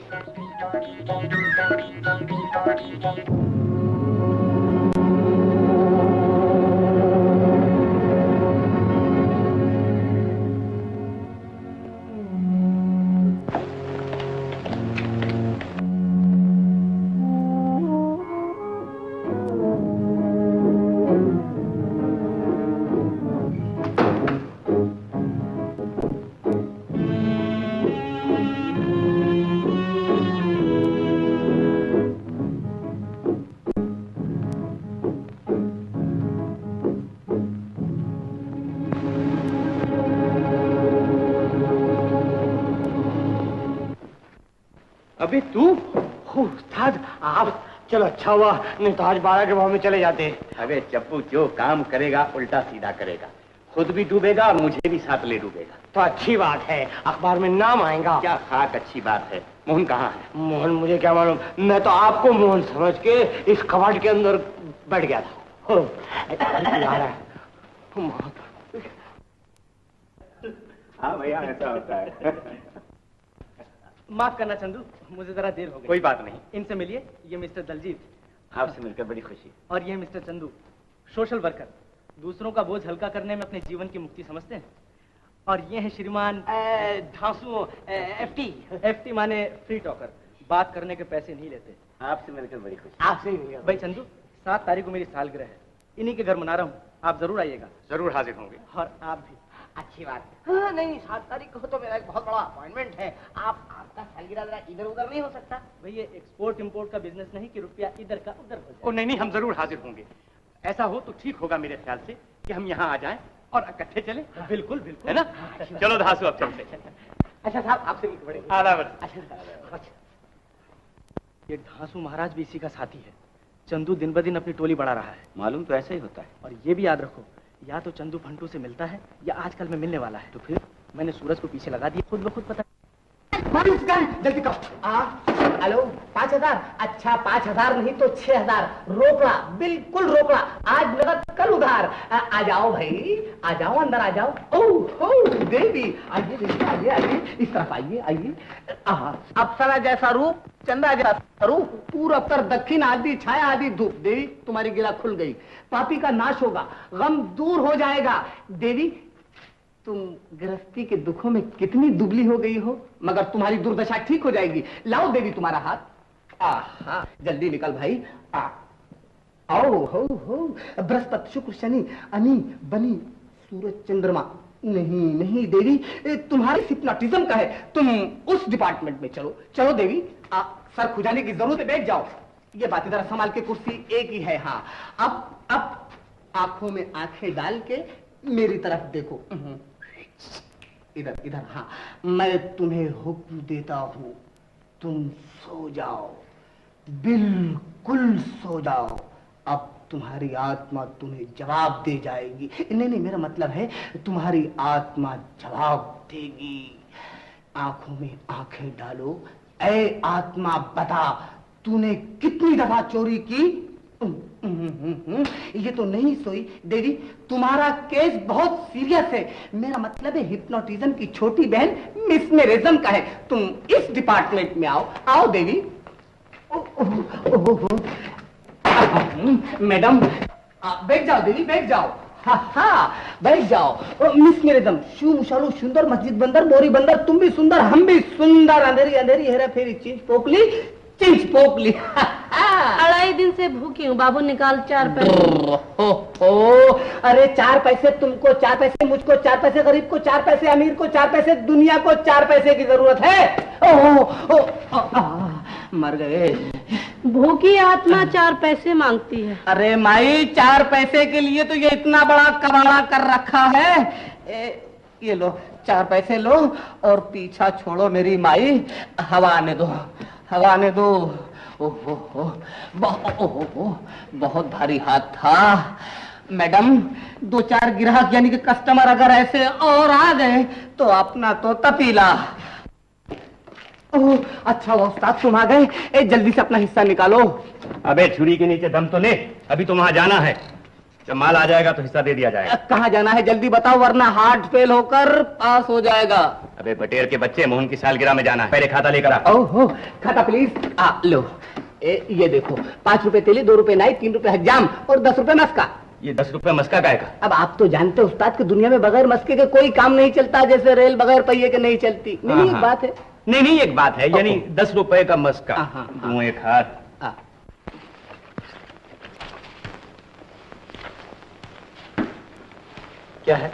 अबे तू? उस्ताद आप, चलो अच्छा हुआ नहीं तो आज 12 के भाव में चले जाते। अबे चप्पू, जो काम करेगा उल्टा सीधा करेगा, खुद भी डूबेगा और मुझे भी साथ ले डूबेगा। तो अच्छी बात है, अखबार में नाम आएगा। क्या खाक अच्छी बात है। मोहन कहाँ है? मोहन मुझे क्या मालूम, मैं तो आपको मोहन समझ के इस कबाड़ के अंदर बैठ गया था। हाँ भैया, ऐसा होता है। माफ करना चंदू, मुझे जरा देर हो गई। कोई बात नहीं। इनसे मिलिए, ये मिस्टर दलजीत। आपसे मिलकर बड़ी खुशी। और ये मिस्टर चंदू, सोशल वर्कर, दूसरों का बोझ हल्का करने में अपने जीवन की मुक्ति समझते हैं। और ये है श्रीमान ढांसू, एफटी माने फ्री टॉकर, बात करने के पैसे नहीं लेते। आपसे मिलकर बड़ी खुशी। आपसे ही मिलेगा। भाई चंदू, 7 तारीख को मेरी सालगिरह है, इन्हीं के घर मना रहा हूँ, आप जरूर आइएगा। जरूर हाजिर होंगे। और आप भी। अच्छी बात है। हाँ नहीं, 7 तारीख को तो मेरा एक बहुत बड़ा अपॉइंटमेंट है। आपका सालगिरह जरा इधर उधर नहीं हो सकता? भाई ये एक्सपोर्ट इंपोर्ट का बिजनेस नहीं कि रुपया इधर का उधर हो ओ नहीं, हम जरूर हाजिर होंगे। ऐसा हो तो ठीक होगा मेरे ख्याल से कि हम यहाँ आ जाएं और इकट्ठे चले। बिल्कुल बिल्कुल, है ना? चलो धासु, अब चलते। अच्छा साहब, आपसे भी बड़े अच्छा। ये ढांसू महाराज भी इसी का साथी है। चंदू दिन ब दिन अपनी टोली बढ़ा रहा है। मालूम तो ऐसा ही होता है। और ये भी याद रखो, या तो चंदू फंटू से मिलता है या आजकल में मिलने वाला है। तो फिर मैंने सूरज को पीछे लगा दिया, खुद ब खुद पता। रुक चुका है, जल्दी करो। हेलो, 5000? अच्छा 5000 नहीं तो 6000। रोकड़ा, बिल्कुल रोकड़ा, आज नगद कल उधार। आ जाओ भाई, आ जाओ, अंदर आ जाओ। ओह देवी, आइए देवी, आइए आइए, इस तरफ आइए आइए। अप्सरा जैसा रूप, चंदा जैसा रूप, पूर्व उत्तर दक्षिण, आदि छाया आदि धूप। देवी तुम्हारी गिला खुल गई, पापी का नाश होगा, गम दूर हो जाएगा। देवी तुम गृहस्थी के दुखों में कितनी दुबली हो गई हो, मगर तुम्हारी दुर्दशा ठीक हो जाएगी। लाओ देवी तुम्हारा हाथ। आहा, जल्दी निकल भाई। आओ हो बृहस्पति शुक्र शनि अनी बनी सूरज चंद्रमा। नहीं नहीं देवी, तुम्हारे हिप्नोटिज्म का है, तुम उस डिपार्टमेंट में चलो। चलो देवी, सर खुजाने की जरूरत है, बैठ जाओ। ये बात इधर संभाल के, कुर्सी एक ही है। हाँ, अब आंखों में आंखें डाल के मेरी तरफ देखो। इधर इधर। हाँ, मैं तुम्हें हुक्म देता हूं, तुम सो जाओ, बिल्कुल सो जाओ। अब तुम्हारी आत्मा तुम्हें जवाब दे जाएगी। नहीं, मेरा मतलब है तुम्हारी आत्मा जवाब देगी। आंखों में आंखें डालो। ऐ आत्मा बता, तूने कितनी दफा चोरी की? ये तो नहीं सोई देवी, तुम्हारा केस बहुत सीरियस है। मेरा मतलब है हिप्नोटिज्म की छोटी बहन मिसमेरिज्म का है। तुम इस डिपार्टमेंट में आओ। आओ देवी। मैडम बैठ जाओ देवी, बैठ जाओ। हाँ बैठ जाओ। मिसमेरिज्म, शू मुशालू सुंदर, मस्जिद बंदर, मोरी बंदर, तुम भी सुंदर, हम भी सुंदर, अंधेरी अंधेरी हेरा फेरी, चिंच पोकली चिंच पोकली। 2.5 दिन से भूखी हूँ, बाबू निकाल 4 पैसे। अरे 4 पैसे तुमको, 4 पैसे मुझको, 4 पैसे गरीब को, 4 पैसे अमीर को, 4 पैसे दुनिया को, 4 पैसे की जरूरत है। मर गए। भूखी आत्मा 4 पैसे मांगती है। अरे माई, 4 पैसे के लिए तो ये इतना बड़ा कबाड़ा कर रखा है। ये लो 4 पैसे लो और पीछा छोड़ो मेरी माई। हवा आने दो, हवा आने दो। ओहो, बहुत भारी हाथ था। मैडम, 2-4 ग्राहक यानी कि कस्टमर अगर ऐसे और आ गए तो अपना तो तपीला। ओह, अच्छा वो उस्ताद तुम आ गए, जल्दी से अपना हिस्सा निकालो। अबे छुरी के नीचे दम तो ले, अभी तो वहां जाना है। जब माल आ जाएगा तो हिस्सा दे दिया जाएगा। कहाँ जाना है जल्दी बताओ, वरना हार्ट फेल होकर पास हो जाएगा। अबे बटेर के बच्चे, मोहन की सालगिरह में जाना है, पहले खाता लेकर आ। ओहो, खाता प्लीज। लो ये देखो, 5 रुपए तेली, 2 रुपए नाई, 3 रुपए हजाम और 10 रुपए मस्का। ये 10 रुपए मस्का का है। अब आप तो जानते हो उस्ताद की दुनिया में बगैर मस्के के कोई काम नहीं चलता, जैसे रेल बगैर पहिए के नहीं चलती। नहीं एक बात है। नहीं एक बात है, यानी 10 रुपए का मस्का। दूं एक हाथ। क्या है?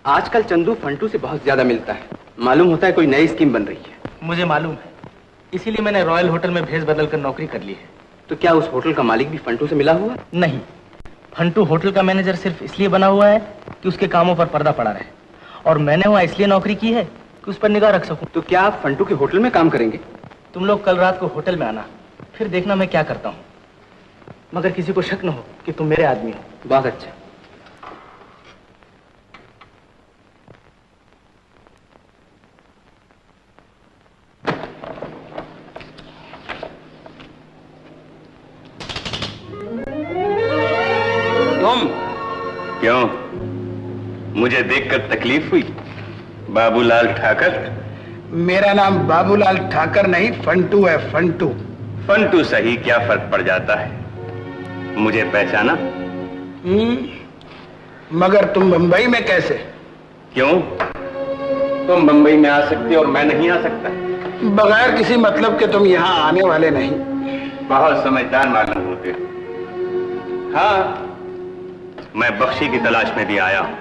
आजकल चंदू फंटू से बहुत ज्यादा मिलता है, मालूम होता है कोई नई स्कीम बन रही है। मुझे मालूम है, इसीलिए मैंने रॉयल होटल में भेस बदल कर नौकरी कर ली है। तो क्या उस होटल का मालिक भी फंटू से मिला हुआ? नहीं, फंटू होटल का मैनेजर सिर्फ इसलिए बना हुआ है कि उसके कामों पर पर्दा पड़ा रहे, और मैंने वहां इसलिए नौकरी की है कि उस पर निगाह रख सकूं। तो क्या आप फंटू के होटल में काम करेंगे? तुम लोग कल रात को होटल में आना, फिर देखना मैं क्या करता हूँ, मगर किसी को शक न हो कि तुम मेरे आदमी हो। बहुत अच्छा। क्यों, मुझे देखकर तकलीफ हुई? बाबूलाल ठाकर? मेरा नाम बाबूलाल ठाकर नहीं, फंटू है, फंटू। फंटू सही, क्या फर्क पड़ जाता है। मुझे पहचाना? मगर तुम बंबई में कैसे? क्यों, तुम बंबई में आ सकते और मैं नहीं आ सकता? बगैर किसी मतलब के तुम यहाँ आने वाले नहीं। बहुत समझदार मालूम होते हो। हाँ, मैं बख्शी की तलाश में भी आया हूं,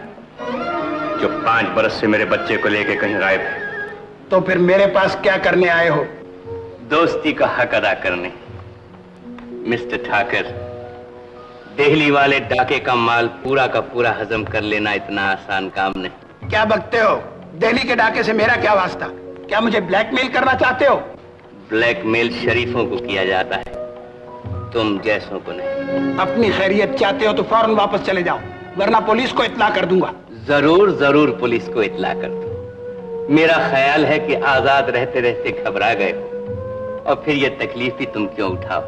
जो 5 बरस से मेरे बच्चे को लेके कहीं गायब है। तो फिर मेरे पास क्या करने आए हो? दोस्ती का हक अदा करने। मिस्टर ठाकर, दिल्ली वाले डाके का माल पूरा का पूरा हजम कर लेना इतना आसान काम नहीं। क्या बकते हो? दिल्ली के डाके से मेरा क्या वास्ता? क्या मुझे ब्लैकमेल करना चाहते हो? ब्लैकमेल शरीफों को किया जाता है, तुम जैसों को नहीं। अपनी खैरियत चाहते हो तो फौरन वापस चले जाओ, वरना पुलिस को इत्ला कर दूंगा। जरूर जरूर पुलिस को इत्ला कर दो। मेरा ख्याल है कि आजाद रहते रहते घबरा गए हो और फिर ये तकलीफ भी तुम क्यों उठाओ?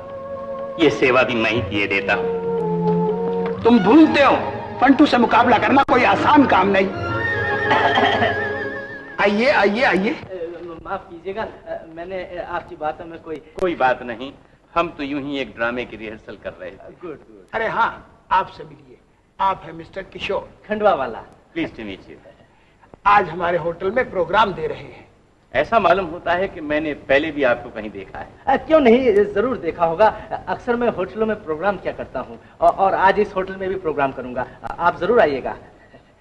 ये सेवा भी मैं ही किए देता हूं। तुम भूलते हो फंटू से मुकाबला करना कोई आसान काम नहीं। आइए आइए आइए। माफ कीजिएगा, मैंने आपकी बातों में कोई बात नहीं, हम तो यूं ही एक ड्रामे की रिहर्सल कर रहे थे। Good good. अरे हाँ, आपसे मिलिए, आप हैं मिस्टर किशोर खंडवा वाला। Please to meet you. आज हमारे होटल में प्रोग्राम दे रहे हैं। ऐसा मालूम होता है कि मैंने पहले भी आपको कहीं देखा है। क्यों नहीं, जरूर देखा होगा। अक्सर मैं होटलों में प्रोग्राम क्या करता हूँ और आज इस होटल में भी प्रोग्राम करूंगा। आप जरूर आइएगा।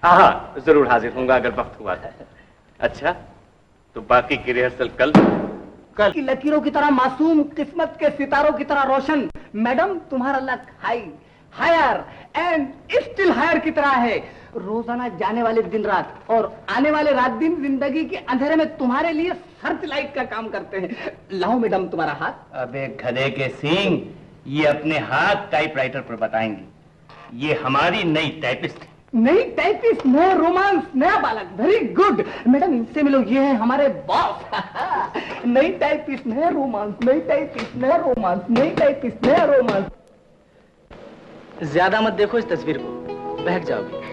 हाँ, जरूर हाजिर होऊंगा अगर वक्त हुआ था। अच्छा, तो बाकी की रिहर्सल कल की लकीरों की तरह मासूम, किस्मत के सितारों की तरह रोशन। मैडम, तुम्हारा luck higher and still higher की तरह है। रोजाना जाने वाले दिन रात और आने वाले रात दिन जिंदगी के अंधेरे में तुम्हारे लिए सर्च लाइट का काम करते हैं। लाओ मैडम तुम्हारा हाथ। अबे गधे के सींग, ये अपने हाथ टाइपराइटर पर बताएंगी। ये हमारी नई टाइपिस्ट है। नई टाइपिस्ट, नया रोमांस, नया बालक। वेरी गुड मैडम, इनसे मिलो, ये है हमारे बॉस। नई टाइपिस्ट, नया रोमांस, नई टाइपिस्ट, नया रोमांस, नई टाइपिस्ट, नया रोमांस। ज्यादा मत देखो इस तस्वीर को, बहक जाओगी।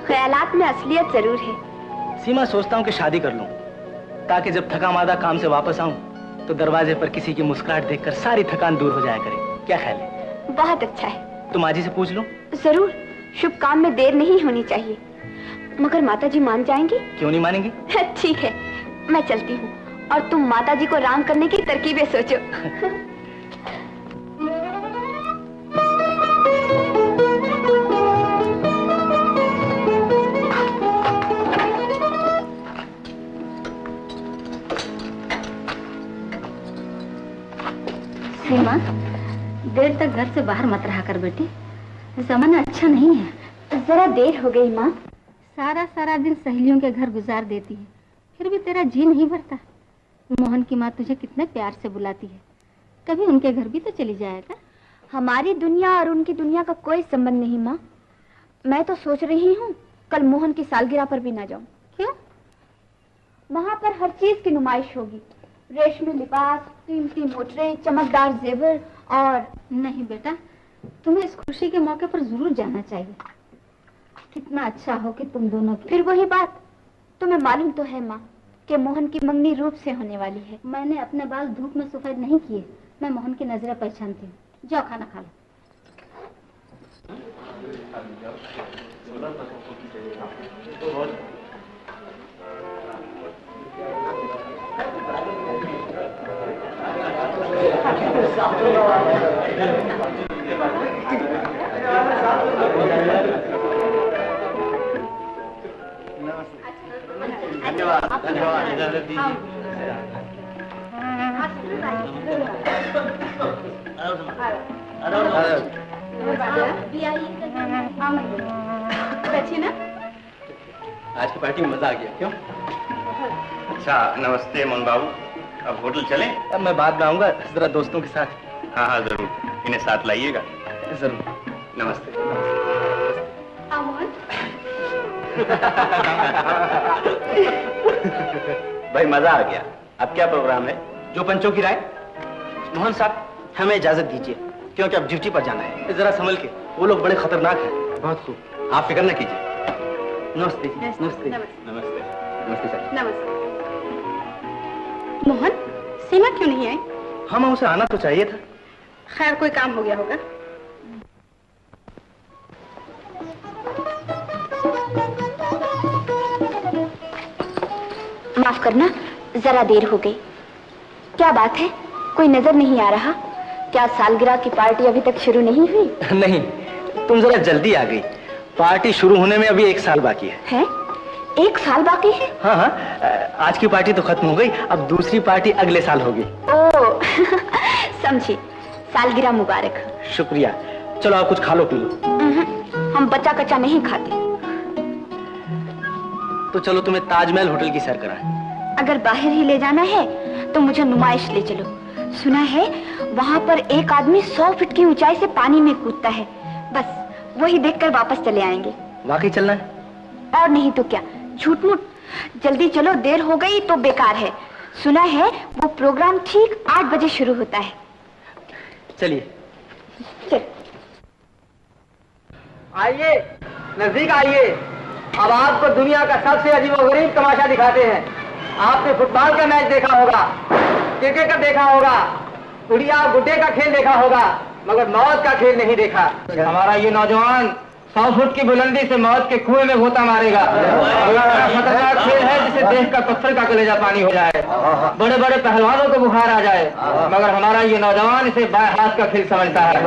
ख्यालात में असलियत जरूर है। सीमा, सोचता हूँ कि शादी कर लूं ताकि जब थका मादा काम से वापस आऊं तो दरवाजे पर किसी की मुस्कुराहट देखकर सारी थकान दूर हो जाया करे। क्या ख्याल है? बहुत अच्छा है। तुम आजी से पूछ लो। जरूर, शुभ काम में देर नहीं होनी चाहिए। मगर माताजी मान जाएंगी? क्यों नहीं मानेंगी? ठीक है, मैं चलती हूँ और तुम माताजी को राम करने की तरकीबें सोचो। सीमा, देर तक घर से बाहर मत रहा कर बेटी, जमाना अच्छा नहीं है। जरा देर हो गई माँ। सारा दिन सहेलियों के घर गुजार देती है, फिर भी तेरा जी नहीं भरता। मोहन की माँ तुझे कितने प्यार से बुलाती है, कभी उनके घर भी तो चली जाएगा। हमारी दुनिया और उनकी दुनिया का कोई संबंध नहीं माँ। मैं तो सोच रही हूँ कल मोहन की सालगिरह पर भी ना जाऊँ। क्यों? वहाँ पर हर चीज की नुमाइश होगी, रेशमी लिबास, कीमती मोटरें, चमकदार जेवर। और नहीं बेटा, तुम्हें इस खुशी के मौके पर जरूर जाना चाहिए। कितना अच्छा हो कि तुम दोनों की। फिर वही बात, तुम्हें मालूम तो है माँ कि मोहन की मंगनी रूप से होने वाली है। मैंने अपने बाल धूप में सफेद नहीं किए, मैं मोहन की नजरें पहचानती हूँ। जाओ खाना खा लो। बैठिए ना। आज की पार्टी में मजा आ गया। क्यों? अच्छा, नमस्ते मोहन बाबू, अब होटल चलें? अब मैं बाद में आऊंगा जरा दोस्तों के साथ। हाँ हाँ जरूर, इन्हें साथ लाइएगा। जरूर। नमस्ते। भाई मजा आ गया। अब क्या प्रोग्राम है? जो पंचों की राय। मोहन साहब, हमें इजाजत दीजिए क्योंकि अब ड्यूटी पर जाना है। जरा संभल के, वो लोग बड़े खतरनाक हैं। बहुत खूब, आप फिक्र न कीजिए। नमस्ते। नमस्ते। नमस्ते सर। नमस्ते। मोहन, सीमा क्यों नहीं आई? हाँ, मैं उसे आना तो चाहिए था। खैर, कोई काम हो गया होगा। माफ करना, जरा देर हो गई। क्या बात है, कोई नजर नहीं आ रहा? क्या सालगिरह की पार्टी अभी तक शुरू नहीं हुई? नहीं, तुम जरा जल्दी आ गई। पार्टी शुरू होने में अभी 1 साल बाकी है। 1 साल बाकी है? हाँ हाँ, आज की पार्टी तो खत्म हो गई, अब दूसरी पार्टी अगले साल होगी। ओह, समझी। सालगिरह मुबारक। शुक्रिया। चलो आप कुछ खा लो पी लो। हम बच्चा कच्चा नहीं खाते। तो चलो तुम्हें ताजमहल होटल की सैर कराएं। अगर बाहर ही ले जाना है तो मुझे नुमाइश ले चलो। सुना है वहाँ पर एक आदमी 100 फीट की ऊंचाई से पानी में कूदता है। बस वही देखकर वापस चले आएंगे। वाकई चलना है? और नहीं तो क्या, झूठ मूठ जल्दी चलो, देर हो गई तो बेकार है। सुना है वो प्रोग्राम ठीक 8 बजे शुरू होता है। चलिए। चल। आइए, नजदीक आइए। अब आपको दुनिया का सबसे अजीबोगरीब तमाशा दिखाते हैं। आपने फुटबॉल का मैच देखा होगा, क्रिकेट का देखा होगा, गुड़िया गुड्डे का खेल देखा होगा, मगर मौत का खेल नहीं देखा। हमारा ये नौजवान 100 फुट की बुलंदी से मौत के कुएं में गोता मारेगा। खतरनाक खेल है जिसे देख कर पत्थर का कलेजा पानी हो जाए, बड़े बड़े पहलवानों को बुखार आ जाए, मगर हमारा ये नौजवान इसे बाएं हाथ का खेल समझता है।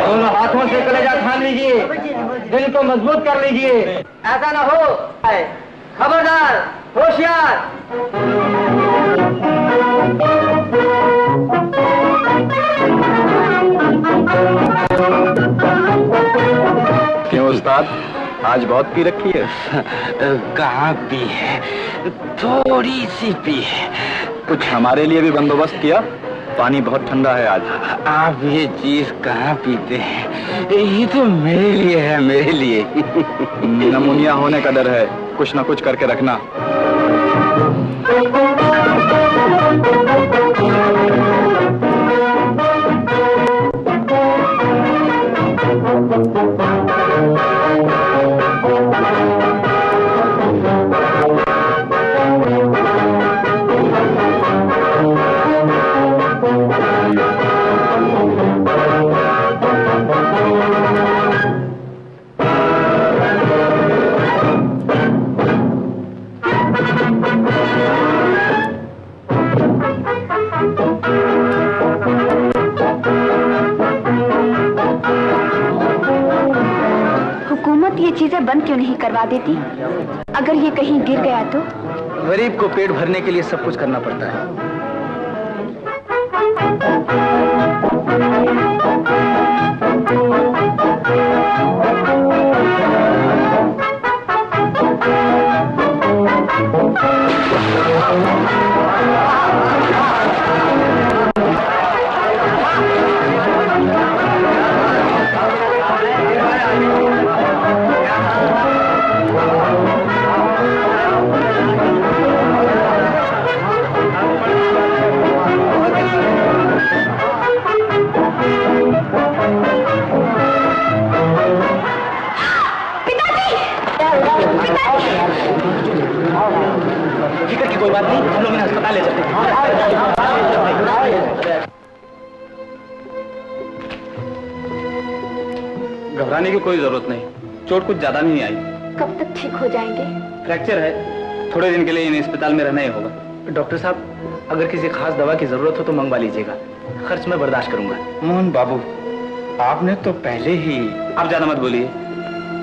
दोनों हाथों से कलेजा थाम लीजिए, दिल को मजबूत कर लीजिए, ऐसा ना हो। खबरदार, होशियार। क्यों उस्ताद, आज बहुत पी रखी है? कहाँ पी है, थोड़ी सी पी है। कुछ हमारे लिए भी बंदोबस्त किया? पानी बहुत ठंडा है आज। आप ये चीज कहाँ पीते हैं? ये तो मेरे लिए है, मेरे लिए। नमूनिया होने का डर है, कुछ ना कुछ करके रखना। ये चीजें बंद क्यों नहीं करवा देती? अगर ये कहीं गिर गया तो? गरीब को पेट भरने के लिए सब कुछ करना पड़ता है। फिक्र की कोई बात नहीं, हम लोग इन्हें अस्पताल ले चलते हैं। घबराने की कोई जरूरत नहीं, चोट कुछ ज्यादा नहीं आई। कब तक ठीक हो जाएंगे? फ्रैक्चर है, थोड़े दिन के लिए इन्हें अस्पताल में रहना ही होगा। डॉक्टर साहब, अगर किसी खास दवा की जरूरत हो तो मंगवा लीजिएगा, खर्च मैं बर्दाश्त करूंगा। मोहन बाबू, आपने तो पहले ही। आप ज्यादा मत बोलिए,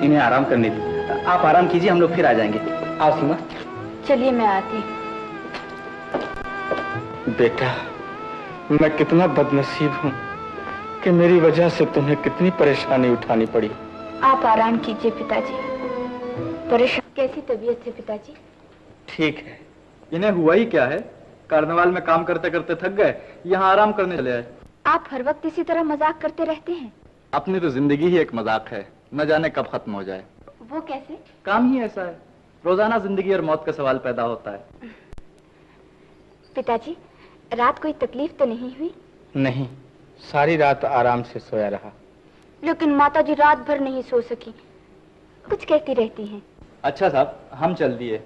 इन्हें आराम करने दीजिए। आप आराम कीजिए, हम लोग फिर आ जाएंगे। आओ सीमा। चलिए मैं आती। बेटा, मैं कितना बदनसीब हूँ कि मेरी वजह से तुम्हें कितनी परेशानी उठानी पड़ी। आप आराम कीजिए पिताजी। परेशान कैसी तबीयत है पिताजी? ठीक है। इन्हें हुआ ही क्या है, कार्निवाल में काम करते करते थक गए, यहाँ आराम करने चले आए। आप हर वक्त इसी तरह मजाक करते रहते हैं। अपनी तो जिंदगी ही एक मजाक है, न जाने कब खत्म हो जाए। वो कैसे? काम ही ऐसा है, रोजाना जिंदगी और मौत का सवाल पैदा होता है। पिताजी, रात कोई तकलीफ तो नहीं हुई? नहीं, सारी रात आराम से सोया रहा। लेकिन माताजी रात भर नहीं सो सकी, कुछ कहती रहती हैं। अच्छा साहब, हम चल दिए।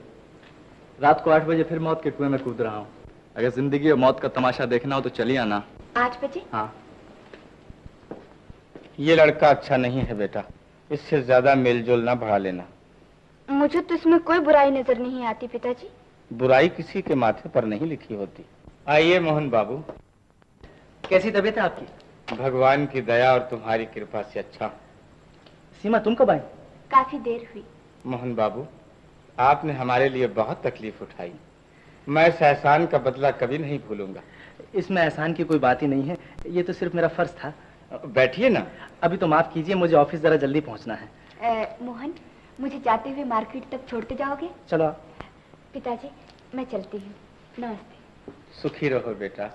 रात को 8 बजे फिर मौत के कुएं में कूद रहा हूँ। अगर जिंदगी और मौत का तमाशा देखना हो तो चलिए आना। 8 बजे? हाँ। ये लड़का अच्छा नहीं है बेटा, इससे ज्यादा मेलजोल ना बढ़ा लेना। मुझे तो इसमें कोई बुराई नजर नहीं आती पिताजी। बुराई किसी के माथे पर नहीं लिखी होती। आइए मोहन बाबू। कैसी तबीयत है आपकी? भगवान की दया और तुम्हारी कृपा से अच्छा। सीमा, तुम कब आई? काफी देर हुई। मोहन बाबू, आपने हमारे लिए बहुत तकलीफ उठाई, मैं इस एहसान का बदला कभी नहीं भूलूंगा। इसमें एहसान की कोई बात ही नहीं है, ये तो सिर्फ मेरा फर्ज था। बैठिए ना। अभी तो माफ कीजिए, मुझे ऑफिस जरा जल्दी पहुंचना है। मोहन, मुझे जाते हुए मार्केट तक छोड़ते जाओगे? चलो। पिताजी, मैं चलती हूँ। नमस्ते। सुखी रहो बेटा।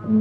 आइए।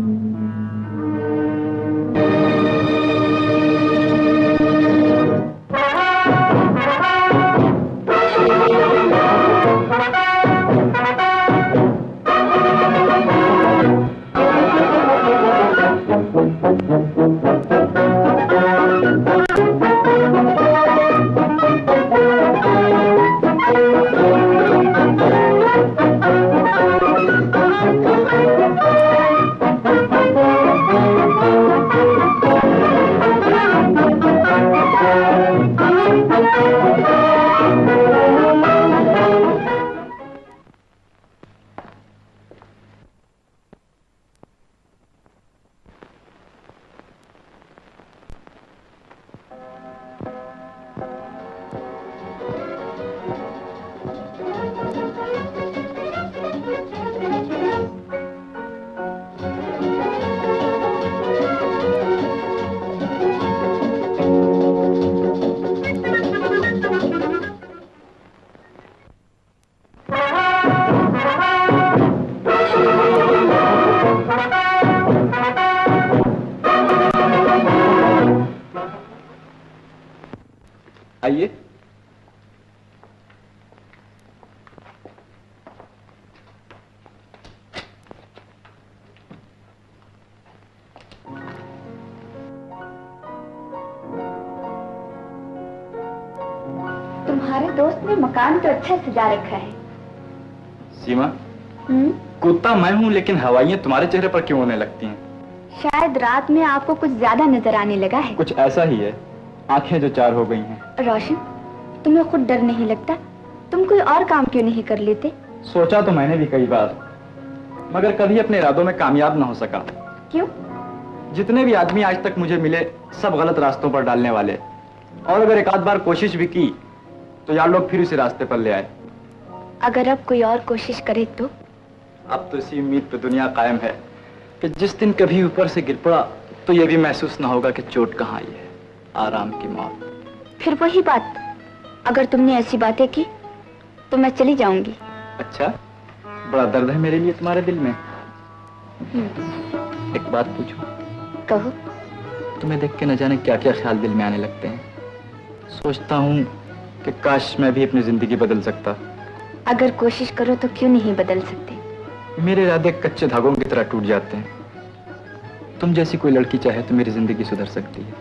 तुम्हारे दोस्त ने मकान तो अच्छा सजा रखा है। सीमा, कुत्ता मैं हूँ, लेकिन हवाइयाँ तुम्हारे चेहरे पर क्यों होने लगती हैं? शायद रात में आपको कुछ ज्यादा नजर आने लगा है। कुछ ऐसा ही है, आंखें जो चार हो गई हैं। रोशन, तुम्हें खुद डर नहीं लगता? तुम कोई और काम क्यों नहीं कर लेते? सोचा तो मैंने भी कई बार, मगर कभी अपने इरादों में कामयाब न हो सका। क्यों? जितने भी आदमी आज तक मुझे मिले, सब गलत रास्तों पर डालने वाले, और अगर एक आध बार कोशिश भी की तो यार लोग फिर उसी रास्ते पर ले आए। अगर अब कोई और कोशिश करे तो? अब तो इसी उम्मीद पे दुनिया कायम है कि जिस दिन कभी ऊपर से गिर पड़ा तो ये भी महसूस ना होगा कि चोट कहाँ आई है, आराम की मौत। फिर वही बात, अगर तुमने ऐसी बातें की तो मैं चली जाऊंगी। अच्छा, बड़ा दर्द है मेरे लिए तुम्हारे दिल में। एक बात पूछूं? कहो। तुम्हें देख के न जाने क्या क्या ख्याल दिल में आने लगते हैं। सोचता हूँ कि काश मैं भी अपनी जिंदगी बदल सकता। अगर कोशिश करो तो क्यों नहीं बदल सकते? मेरे इरादे कच्चे धागों की तरह टूट जाते हैं। तुम जैसी कोई लड़की चाहे तो मेरी जिंदगी सुधर सकती है,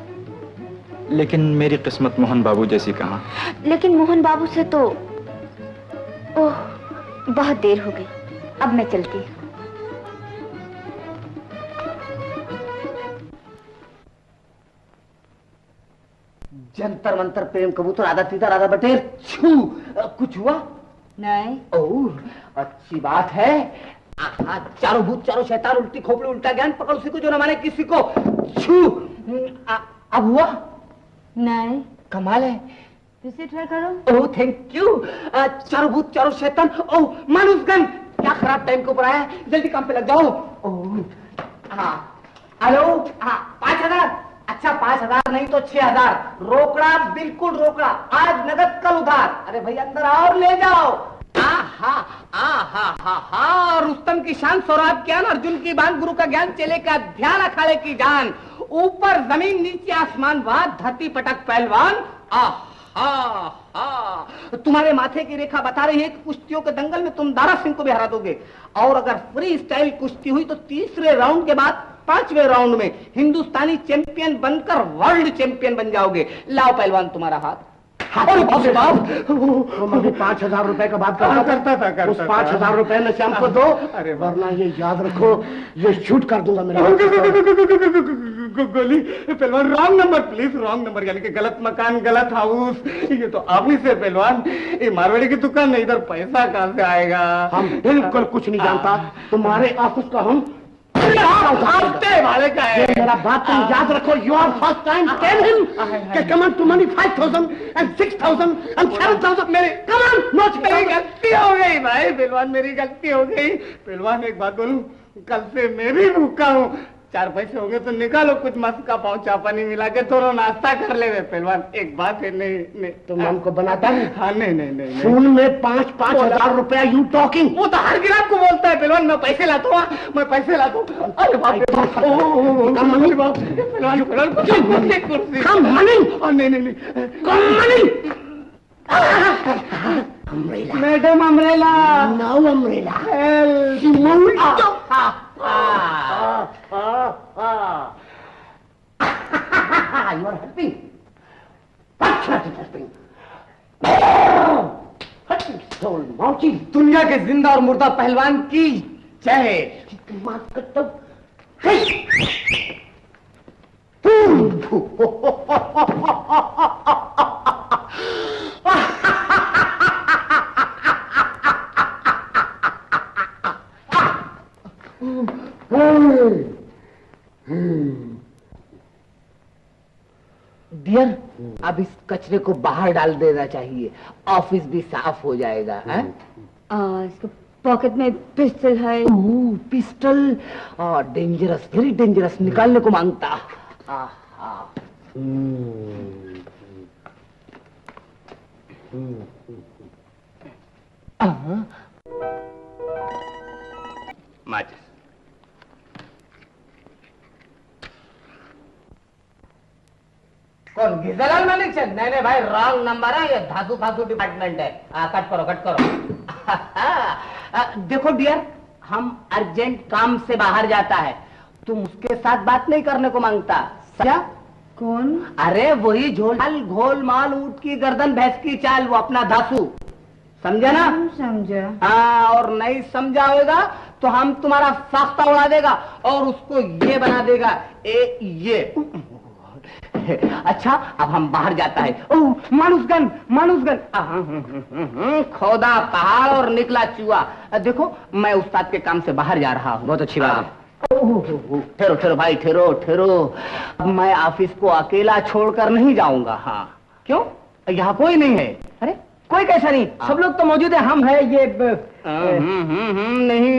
लेकिन मेरी किस्मत मोहन बाबू जैसी कहाँ। लेकिन मोहन बाबू से तो ओह, बहुत देर हो गई, अब मैं चलती हूँ। जंतर मंतर प्रेम कबूतर आधा तीतर आधा बटेर छू, कुछ हुआ नहीं? ओह, अच्छी बात है। चारों भूत चारों शैतान उल्टी खोपड़ी उल्टा ज्ञान पकड़ उसी को जो न माने किसी को छू। अब हुआ नहीं। कमाल है। फिर से ट्राई करो। Oh thank you. चारों भूत चारों शैतान। ओह मानुसगन, क्या खराब टाइम के ऊपर आया है, जल्दी काम पे लग जाओ। ओह हाँ, हेलो, हाँ 5000। अच्छा 5000 नहीं तो 6000 रोकड़ा, बिल्कुल रोकड़ा, आज नगद कल उधार। अरे भाई अंदर आओ और ले जाओ। रुस्तम की शान, सौराब ज्ञान, अर्जुन की बान, गुरु का ज्ञान, चेले का ध्यान, अखाड़े की जान, ऊपर जमीन नीचे आसमान, वाद धरती पटक पहलवान। तुम्हारे माथे की रेखा बता रही है कि कुश्तियों के दंगल में तुम दारा सिंह को भी हरा दोगे, और अगर फ्री स्टाइल कुश्ती हुई तो तीसरे राउंड के बाद पांचवें राउंड में हिंदुस्तानी चैंपियन बनकर वर्ल्ड चैंपियन बन जाओगे। लाओ पहलवान तुम्हारा हाथ। अरे बाप रे बाप, तुम अभी 5000 रुपए का बात करता था। उस 5000 रुपए में श्याम को दो, अरे वरना ये याद रखो, ये शूट कर दूंगा मेरा। गोली पहलवान, wrong number please, wrong number, यानी कि गलत मकान गलत हाउस। ये तो आप ही से पहलवान, ये मारवाड़ी की दुकान है, इधर पैसा कहाँ से आएगा? हम बिल्कुल कुछ नहीं जानता, तुम्हारे ऑफिस का हम वाले का है। मेरा बात तुम याद रखो, you are first time tell him कि come on to money 5000 and 6000 and 7000 मेरे कम ऑन नोट। मेरी गलती हो गई भाई पहलवान, मेरी गलती हो गई। पहलवान एक बात बोलूं, कल से मैं भी भूखा हूँ, 4 पैसे होंगे तो निकालो, कुछ मस्त का पाव चा पानी मिला के थोड़ा नाश्ता कर ले पहलवान। एक बात है, नहीं तुम हमको बनाता है? हाँ नहीं फोन में 5-5 हजार रुपया यू टॉकिंग। वो तो हर गिराक को बोलता है पहलवान, मैं पैसे लाता हूँ, मैं पैसे लाता हूँ। अरे बाप रे बाप, पहलवान कुर्सी नहीं madam umbrella, no umbrella, you are helping. दुनिया के जिंदा और मुर्दा पहलवान की जय। डियर, अब इस कचरे को बाहर डाल देना चाहिए, ऑफिस भी साफ हो जाएगा। इसके पॉकेट में पिस्टल है। पिस्टल डेंजरस, वेरी डेंजरस, निकालने को मांगता। माचिस। कौन? गिरजालाल मलिक से? नहीं भाई, रॉन्ग नंबर है, ये धातु फातु डिपार्टमेंट है। कट करो। देखो डियर, हम अर्जेंट काम से बाहर जाता है, तुम उसके साथ बात नहीं करने को मांगता, समझा? कौन? अरे वही झोल घोल माल, ऊंट की गर्दन भैंस की चाल, वो अपना धासु, समझा ना? समझा। हाँ, और नहीं समझा होगा तो हम तुम्हारा फाख्ता उड़ा देगा और उसको ये बना देगा ये। अच्छा, अब हम बाहर जाता है। ओह, मानुसगन। खोदा पहाड़ और निकला चूहा। देखो, मैं उस्ताद के काम से बाहर जा रहा हूँ। बहुत अच्छी बात है। ठहरो भाई, ठहरो। अब मैं ऑफिस को अकेला छोड़कर नहीं जाऊंगा। हाँ, क्यों? यहाँ कोई नहीं है। अरे कोई कैसा नहीं, सब लोग तो मौजूद है, हम है ये।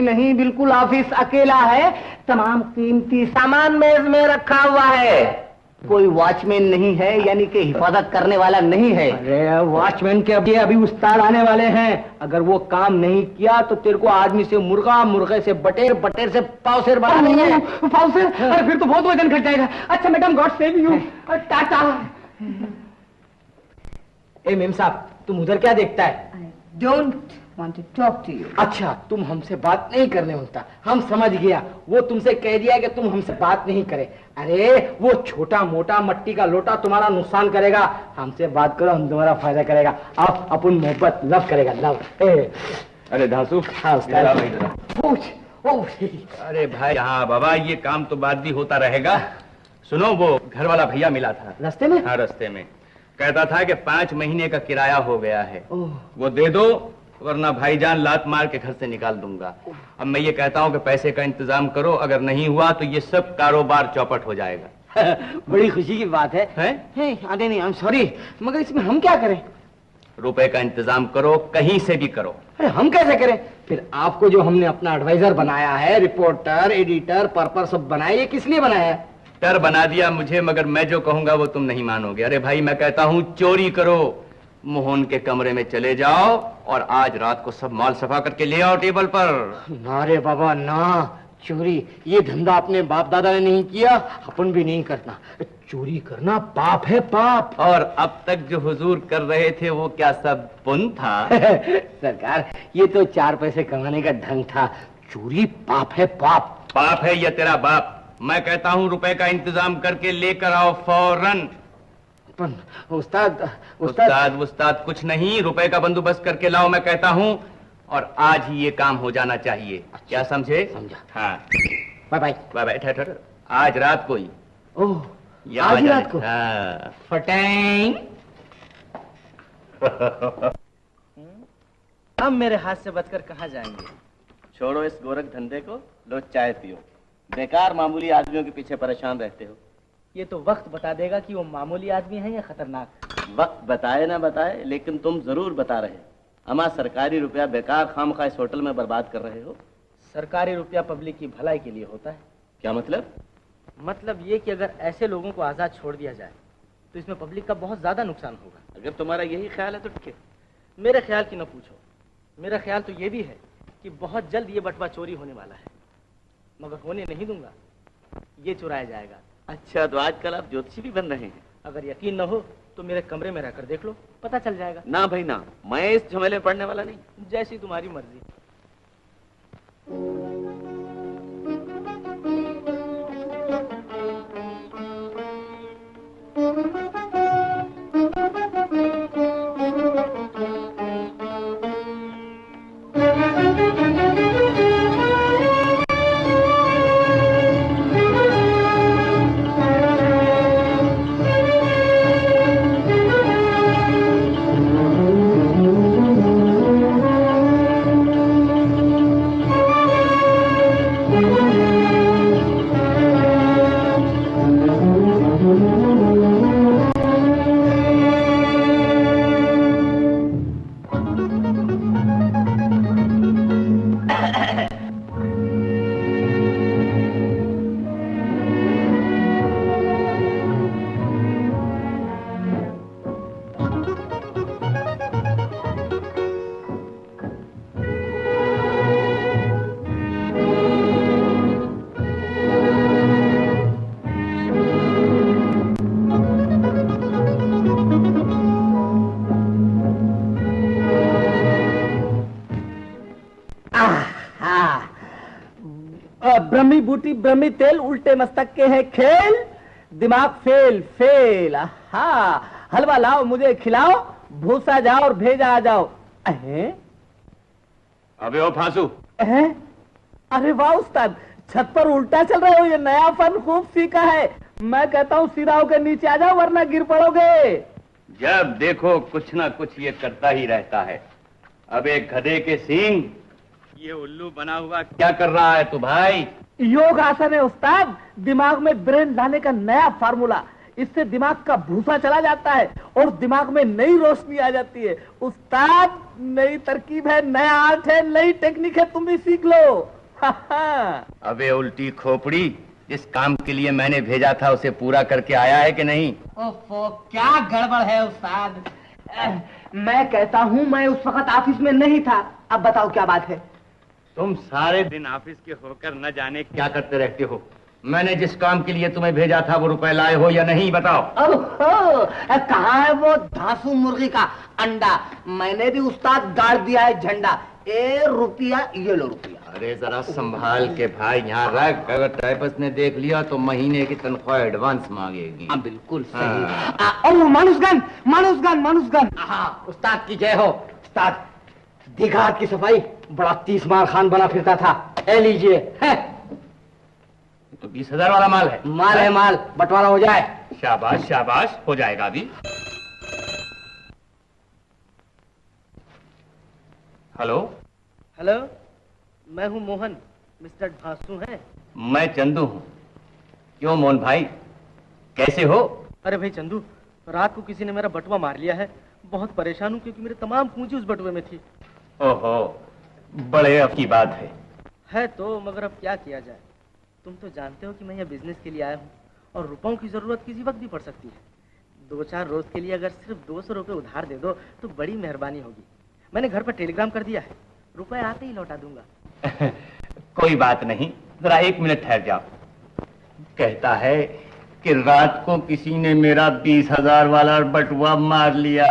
नहीं, बिल्कुल ऑफिस अकेला है, तमाम कीमती सामान मेज में रखा हुआ है, कोई वॉचमैन नहीं है, यानी कि हिफाजत करने वाला नहीं है। अरे वॉचमैन के अभी उस्ताद आने वाले हैं, अगर वो काम नहीं किया तो तेरे को आदमी से मुर्गा, मुर्गे से बटेर, बटेर से पावसेर बना देंगे। पावसेर? अरे फिर तो बहुत वजन घट जाएगा। अच्छा madam, God save you, Tata. A ma'am साहब, तुम उधर क्या देखता है? Don't want to talk to you. अच्छा, तुम हमसे बात नहीं करने होता, हम समझ गया, वो तुमसे कह दिया कि तुम हमसे बात नहीं करे। अरे वो छोटा मोटा मट्टी का लोटा तुम्हारा नुकसान करेगा, हमसे बात करो, हम तुम्हारा फायदा करेगा। आप अपन मोहब्बत लव करेगा, लव। अरे धासु, अरे भाई, हाँ बाबा, ये काम तो बात भी होता रहेगा। सुनो, वो घर वाला भैया मिला था रास्ते में। हाँ, रास्ते में कहता था कि 5 महीने का किराया हो गया है, वो दे दो, वरना भाईजान लात मार के घर से निकाल दूंगा। अब मैं ये कहता हूँ कि पैसे का इंतजाम करो, अगर नहीं हुआ तो ये सब कारोबार चौपट हो जाएगा। बड़ी खुशी की बात है? अरे नहीं, आई एम सॉरी, मगर इसमें हम क्या करें? रुपए का इंतजाम करो, कहीं से भी करो। अरे हम कैसे करें? फिर आपको जो हमने अपना एडवाइजर बनाया है, रिपोर्टर, एडिटर, पर्पर सब बनाया, ये किस लिए बनाया है? डर बना दिया मुझे, मगर मैं जो कहूंगा वो तुम नहीं मानोगे। अरे भाई, मैं कहता हूँ चोरी करो, मोहन के कमरे में चले जाओ और आज रात को सब माल सफा करके ले आओ टेबल पर। ना रे बाबा ना, चोरी ये धंधा अपने बाप दादा ने नहीं किया, अपन भी नहीं करना। चोरी करना पाप है, पाप। और अब तक जो हुजूर कर रहे थे वो क्या सब पुण्य था? सरकार, ये तो 4 पैसे कमाने का ढंग था, चोरी पाप है, पाप। पाप है या तेरा बाप? मैं कहता हूँ रुपए का इंतजाम करके लेकर आओ फौरन। उस्ताद कुछ नहीं, रुपए का बंदोबस्त करके लाओ, मैं कहता हूँ, और आज ही ये काम हो जाना चाहिए। अच्छा, क्या समझे? समझा। हाँ, बाय बाय। बाय बाय, ठहर, आज रात को ही। ओह, आज रात को? हाँ। फटेंग। हम मेरे हाथ से बचकर कहाँ जाएंगे? छोड़ो इस गोरख धंधे को, लो चाय पियो, बेकार मामूली आदमियों के पीछे परेशान रहते हो। ये तो वक्त बता देगा कि वो मामूली आदमी है या खतरनाक। वक्त बताए ना बताए, लेकिन तुम जरूर बता रहे। अमा सरकारी रुपया बेकार खामखा इस होटल में बर्बाद कर रहे हो। सरकारी रुपया पब्लिक की भलाई के लिए होता है। क्या मतलब? मतलब ये कि अगर ऐसे लोगों को आजाद छोड़ दिया जाए तो इसमें पब्लिक का बहुत ज्यादा नुकसान होगा। अगर तुम्हारा यही ख्याल है तो ठीक है। मेरे ख्याल की न पूछो, मेरा ख्याल तो ये भी है कि बहुत जल्द ये बटवा चोरी होने वाला है, मगर होने नहीं दूंगा, ये चुराया जाएगा। अच्छा, तो आजकल आप ज्योतिषी भी बन रहे हैं? अगर यकीन न हो तो मेरे कमरे में रहकर देख लो, पता चल जाएगा। ना भाई ना, मैं इस झमेले में पड़ने वाला नहीं। जैसी तुम्हारी मर्जी। ब्रह्मी बूटी ब्रह्मी तेल उल्टे मस्तक के है खेल, दिमाग फेल फेल। हाँ, हलवा लाओ मुझे खिलाओ, भूसा जाओ और भेजा आ जाओ। अबे ओ फांसू। अरे वाह उस्ताद, छत पर उल्टा चल रहे हो, ये नया फन खूब सीखा है। मैं कहता हूँ सीधा होकर नीचे आ जाओ वरना गिर पड़ोगे। जब देखो कुछ ना कुछ ये करता ही रहता है। अबे गधे के सींग, ये उल्लू बना हुआ क्या कर रहा है तू भाई? योग आसन है उस्ताद, दिमाग में ब्रेन लाने का नया फार्मूला। इससे दिमाग का भूसा चला जाता है और दिमाग में नई रोशनी आ जाती है। उस्ताद, नई तरकीब है, नया आर्ट है, नई टेक्निक है, तुम भी सीख लो। अबे उल्टी खोपड़ी, जिस काम के लिए मैंने भेजा था उसे पूरा करके आया है कि नहीं? ओफो, क्या गड़बड़ है उस्ताद। मैं कहता हूँ मैं उस वक्त ऑफिस में नहीं था। अब बताओ क्या बात है? तुम सारे दिन ऑफिस के होकर न जाने क्या करते रहते हो। मैंने जिस काम के लिए तुम्हें भेजा था वो रुपए लाए हो या नहीं बताओ। कहाँ है वो धांसू मुर्गी का अंडा? मैंने भी उस्ताद गाड़ दिया है झंडा। ए रुपया, ये लो रुपया। अरे जरा संभाल के भाई, यहाँ रख, अगर टाइपस ने देख लिया तो महीने की तनख्वाह एडवांस मांगेगी। बिल्कुल सही। ओ मानुसगन, मानुसगन, मानुसगन। हाँ, उस्ताद की जय हो। उस्ताद, दीघा की सफाई बड़ा 30 मार खान बना फिरता था। ए लीजिए। तो 20,000 वाला माल है? माल है माल, बंटवारा हो जाए। शाबाश शाबाश, हो जाएगा अभी। हेलो हेलो, मैं हूँ मोहन। मिस्टर भासू हैं? मैं चंदू हूँ। क्यों मोहन भाई, कैसे हो? अरे भाई चंदू, रात को किसी ने मेरा बटुआ मार लिया है। बहुत परेशान हूँ क्योंकि मेरी तमाम पूंजी उस बटुए में थी। ओहो, बड़े अफ की बात है तो, मगर अब क्या किया जाए। तुम तो जानते हो कि मैं यहाँ बिजनेस के लिए आया हूँ और रुपयों की जरूरत किसी वक्त भी पड़ सकती है। 2-4 रोज के लिए अगर सिर्फ 200 रुपये उधार दे दो तो बड़ी मेहरबानी होगी। मैंने घर पर टेलीग्राम कर दिया है, रुपए आते ही लौटा दूंगा। कोई बात नहीं, जरा 1 मिनट ठहर जाओ। कहता है कि रात को किसी ने मेरा 20,000 वाला बटुआ मार लिया।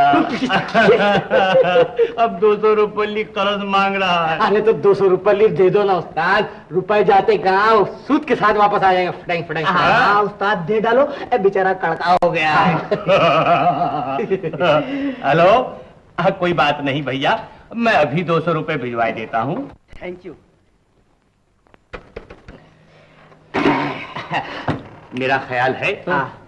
अब 200 रुपये कर्ज मांग रहा है। अरे तो 200 रुपये दे दो ना उस्ताद, रुपए जाते कहाँ, सूद के साथ वापस आ जाएंगे। फटाई फटाई। हाँ उस्ताद, दे डालो, बेचारा कड़का हो गया है। हेलो, कोई बात नहीं भैया, मैं अभी 200 रुपये भिजवा देता हूँ। Thank you. मेरा ख्याल है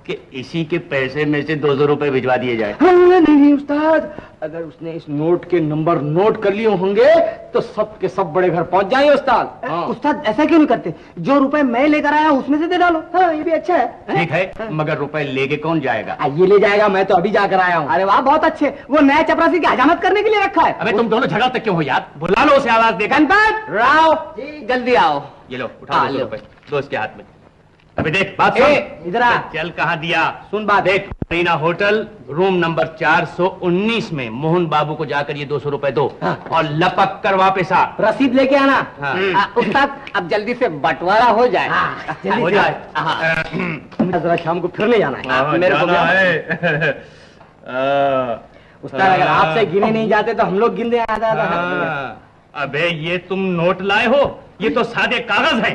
कि इसी के पैसे में से 200 रुपये भिजवा दिए जाए। नहीं उस्ताद, अगर उसने इस नोट के नंबर नोट कर लिए होंगे तो सब के सब बड़े घर पहुंच जाएंगे उस्ताद। उस्ताद ऐसा क्यों नहीं करते, जो रुपए मैं लेकर आया उसमें से दे डालो। हाँ, ये भी अच्छा है। ठीक है, मगर रुपए लेके कौन जाएगा? ये ले जाएगा, मैं तो अभी जाकर आया हूँ। अरे वाह, बहुत अच्छे। वो नया चपरासी की हजामत करने के लिए रखा है। अबे तुम दोनों झगड़ा तक क्यों हो यार? बुला लो उसे, आवाज दे। गणपत राव जी, जल्दी आओ। ये लो, उठा 200 रुपए, दो इसके हाथ में। अभी देख बात सुन। इधर आ। चल कहाँ दिया, सुन बात। देख मरीना होटल रूम नंबर 419 में मोहन बाबू को जाकर ये 200 रुपए दो और लपक कर वापस आ। रसीद लेके आना। हाँ। उस्ताद अब जल्दी से बंटवारा हो जाए। जल्दी हो से। जाए। जरा शाम को फिर ले जाना है। मेरे को जाना भी- है। उस्ताद अगर आपसे गिने नहीं जाते तो हम लोग गिनते आ जाते। अबे ये तुम नोट लाए हो, ये तो सादे कागज है।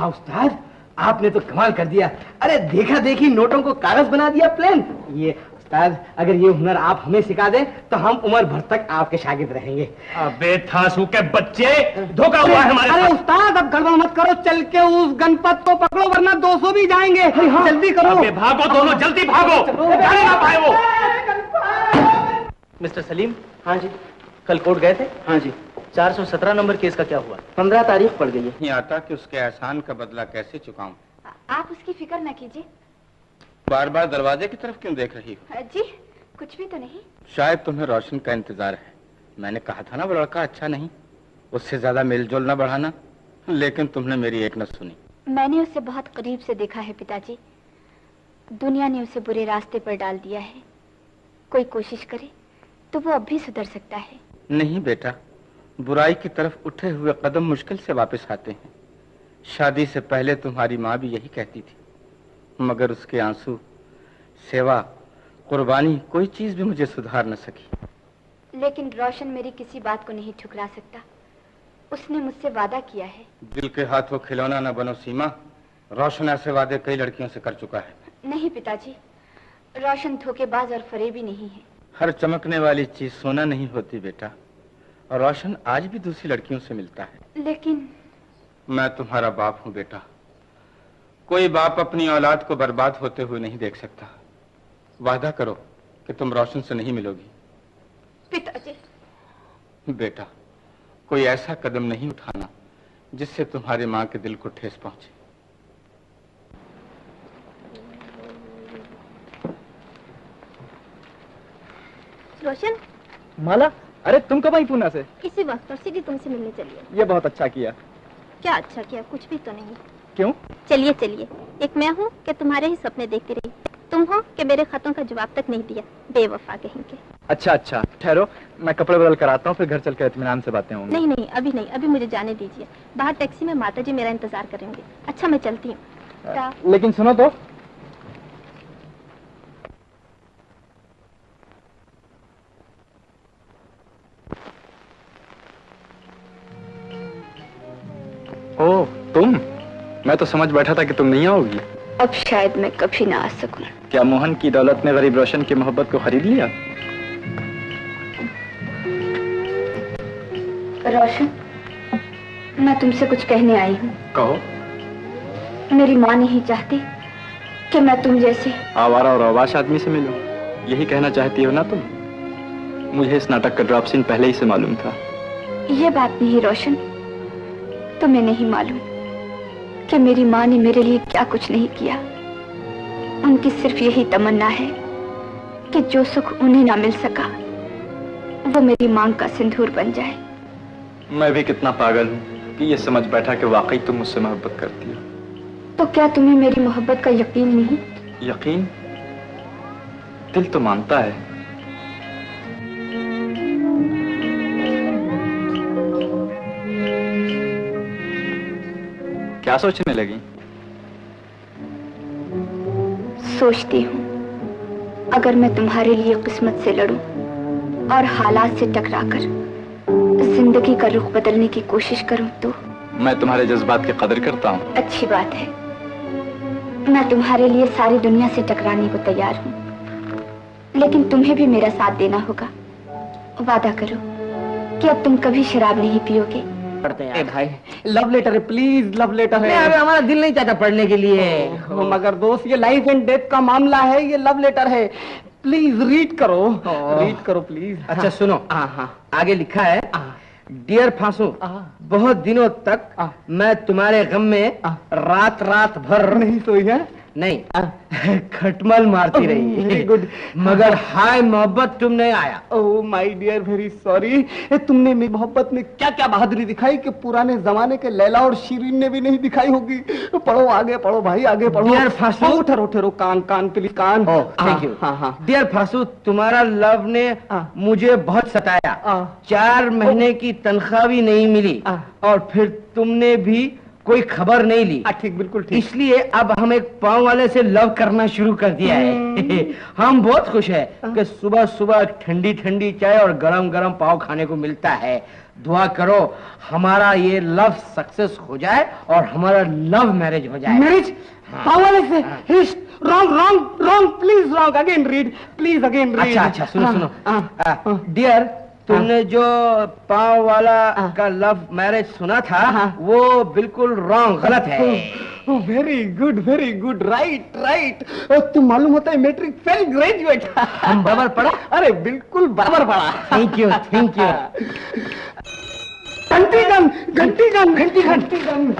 उस्ताद आपने तो कमाल कर दिया। अरे देखा देखी नोटों को कागज बना दिया प्लेन। ये उस्ताद अगर ये हुनर आप हमें सिखा दें तो हम उम्र भर तक आपके शागिर्द रहेंगे। अबे थासू के बच्चे, धोखा हुआ है हमारे अरे साथ। उस्ताद अब गड़बड़ मत करो, चल के उस गणपत को पकड़ो वरना 200 भी जाएंगे। जल्दी करो। अबे भागो दोनों, जल्दी भागो, जाने ना पाए वो। मिस्टर सलीम। हाँ जी। कल कोर्ट गए थे? हाँ जी। 417 नंबर केस का क्या हुआ? 15 तारीख पड़ गई है। नहीं आता कि उसके एहसान का बदला कैसे चुकाऊं। आप उसकी फिक्र न कीजिए। बार बार दरवाजे की तरफ क्यों देख रही हो? जी कुछ भी तो नहीं। शायद तुम्हें रोशन का इंतजार है। मैंने कहा था ना वो लड़का अच्छा नहीं, उससे ज्यादा मेलजोल न बढ़ाना, लेकिन तुमने मेरी एक न सुनी। मैंने उसे बहुत करीब से देखा है पिताजी। दुनिया ने उसे बुरे रास्ते पर डाल दिया है। कोई कोशिश करे तो वो अब भी सुधर सकता है। नहीं बेटा, बुराई की तरफ उठे हुए कदम मुश्किल से वापस आते हैं। शादी से पहले तुम्हारी माँ भी यही कहती थी, मगर उसके आंसू, सेवा, कुर्बानी, कोई चीज भी मुझे सुधार न सकी। लेकिन रोशन मेरी किसी बात को नहीं ठुकरा सकता। उसने मुझसे वादा किया है। दिल के हाथों खिलौना न बनो सीमा। रोशन ऐसे वादे कई लड़कियों से कर चुका है। नहीं पिताजी, रोशन धोखेबाज और फरेबी नहीं है। हर चमकने वाली चीज सोना नहीं होती बेटा, और रोशन आज भी दूसरी लड़कियों से मिलता है। लेकिन मैं तुम्हारा बाप हूं बेटा। कोई बाप अपनी औलाद को बर्बाद होते हुए नहीं देख सकता। वादा करो कि तुम रोशन से नहीं मिलोगी। पिताजी। बेटा, कोई ऐसा कदम नहीं उठाना जिससे तुम्हारी माँ के दिल को ठेस पहुंचे। रोशन, माला, अरे तुम कब आई पूना से? इसी वक्त और सीधी तुमसे मिलने चलिए। ये बहुत अच्छा किया। क्या अच्छा किया? कुछ भी तो नहीं। क्यों? चलिए चलिए। एक मैं हूँ कि तुम्हारे ही सपने देखती रही, तुम हो कि मेरे खतों का जवाब तक नहीं दिया, बेवफा कहेंगे। अच्छा अच्छा, ठहरो, मैं कपड़े बदल कर आता हूँ, फिर घर चल कर इत्मीनान से बातें होंगी। नहीं नहीं, अभी नहीं, अभी मुझे जाने दीजिए। बाहर टैक्सी में माताजी मेरा इंतजार करेंगे। अच्छा मैं चलती हूँ। लेकिन सुनो तो, ओ तुम, मैं तो समझ बैठा था कि तुम नहीं आओगी। अब शायद मैं कभी ना आ सकूं। क्या मोहन की दौलत ने गरीब रोशन की मोहब्बत को खरीद लिया? रोशन, मैं तुमसे कुछ कहने आई हूँ। कहो। मेरी माँ नहीं चाहती कि मैं तुम जैसे आवारा और अवाश आदमी से मिलूं। यही कहना चाहती हो ना तुम? मुझे इस नाटक का ड्रॉप सीन पहले ही से मालूम था। ये बात नहीं रोशन, तुम्हें नहीं मालूम कि मेरी माँ ने मेरे लिए क्या कुछ नहीं किया। उनकी सिर्फ यही तमन्ना है कि जो सुख उन्हें ना मिल सका वो मेरी मांग का सिंदूर बन जाए। मैं भी कितना पागल हूँ कि ये समझ बैठा कि वाकई तुम मुझसे मोहब्बत करती हो। तो क्या तुम्हें मेरी मोहब्बत का यकीन नहीं? यकीन? दिल तो मानता है। क्या सोचने लगी? सोचती हूँ अगर मैं तुम्हारे लिए किस्मत से लड़ूं और हालात से टकराकर जिंदगी का रुख बदलने की कोशिश करूं तो। मैं तुम्हारे जज्बात की कदर करता हूँ। अच्छी बात है, मैं तुम्हारे लिए सारी दुनिया से टकराने को तैयार हूँ, लेकिन तुम्हें भी मेरा साथ देना होगा। वादा करो कि अब तुम कभी शराब नहीं पियोगे। पढ़ते हैं भाई, लव लेटर है, प्लीज लव लेटर है। अरे हमारा दिल नहीं चाहता पढ़ने के लिए, मगर दोस्त ये लाइफ एंड डेथ का मामला है, ये लव लेटर है, प्लीज रीड करो, रीड करो प्लीज। अच्छा सुनो, आगे लिखा है, डियर फांसू, बहुत दिनों तक मैं तुम्हारे गम में रात रात भर नहीं सोई है। नहीं खटमल मारती रही। Very good. मगर हाय मोहब्बत तुम नहीं आया। Oh my dear very sorry. तुमने मेरी मोहब्बत में क्या क्या बहादुरी दिखाई कि पुराने जमाने के लैला और शीरीन ने भी नहीं दिखाई होगी। पढ़ो आगे पढ़ो भाई, आगे पढ़ो। डियर फासू, ठहरो कान कान प्लीज कान। Thank you. हाँ हाँ डियर फासू, तुम्हारा लव ने मुझे बहुत सताया। 4 महीने की तनख्वाह भी नहीं मिली और फिर तुमने भी कोई खबर नहीं ली। ठीक, बिल्कुल ठीक। इसलिए अब हम एक पाँव वाले से लव करना शुरू कर दिया है। हम बहुत खुश है कि सुबह सुबह ठंडी ठंडी चाय और गरम गरम पाव खाने को मिलता है। दुआ करो हमारा ये लव सक्सेस हो जाए और हमारा लव मैरिज हो जाए। मैरिज पाँव वाले से? Wrong wrong wrong, please wrong, again read, please again read. अच्छा सुनो डियर, तुमने जो पाँव वाला का लव मैरिज सुना था वो बिल्कुल रॉन्ग, गलत है। Very good, right right. तुम मालूम होता है मैट्रिक फेल ग्रेजुएट। हम बराबर पढ़ा? अरे बिल्कुल बराबर पढ़ा। Thank you thank you. घंटी गन।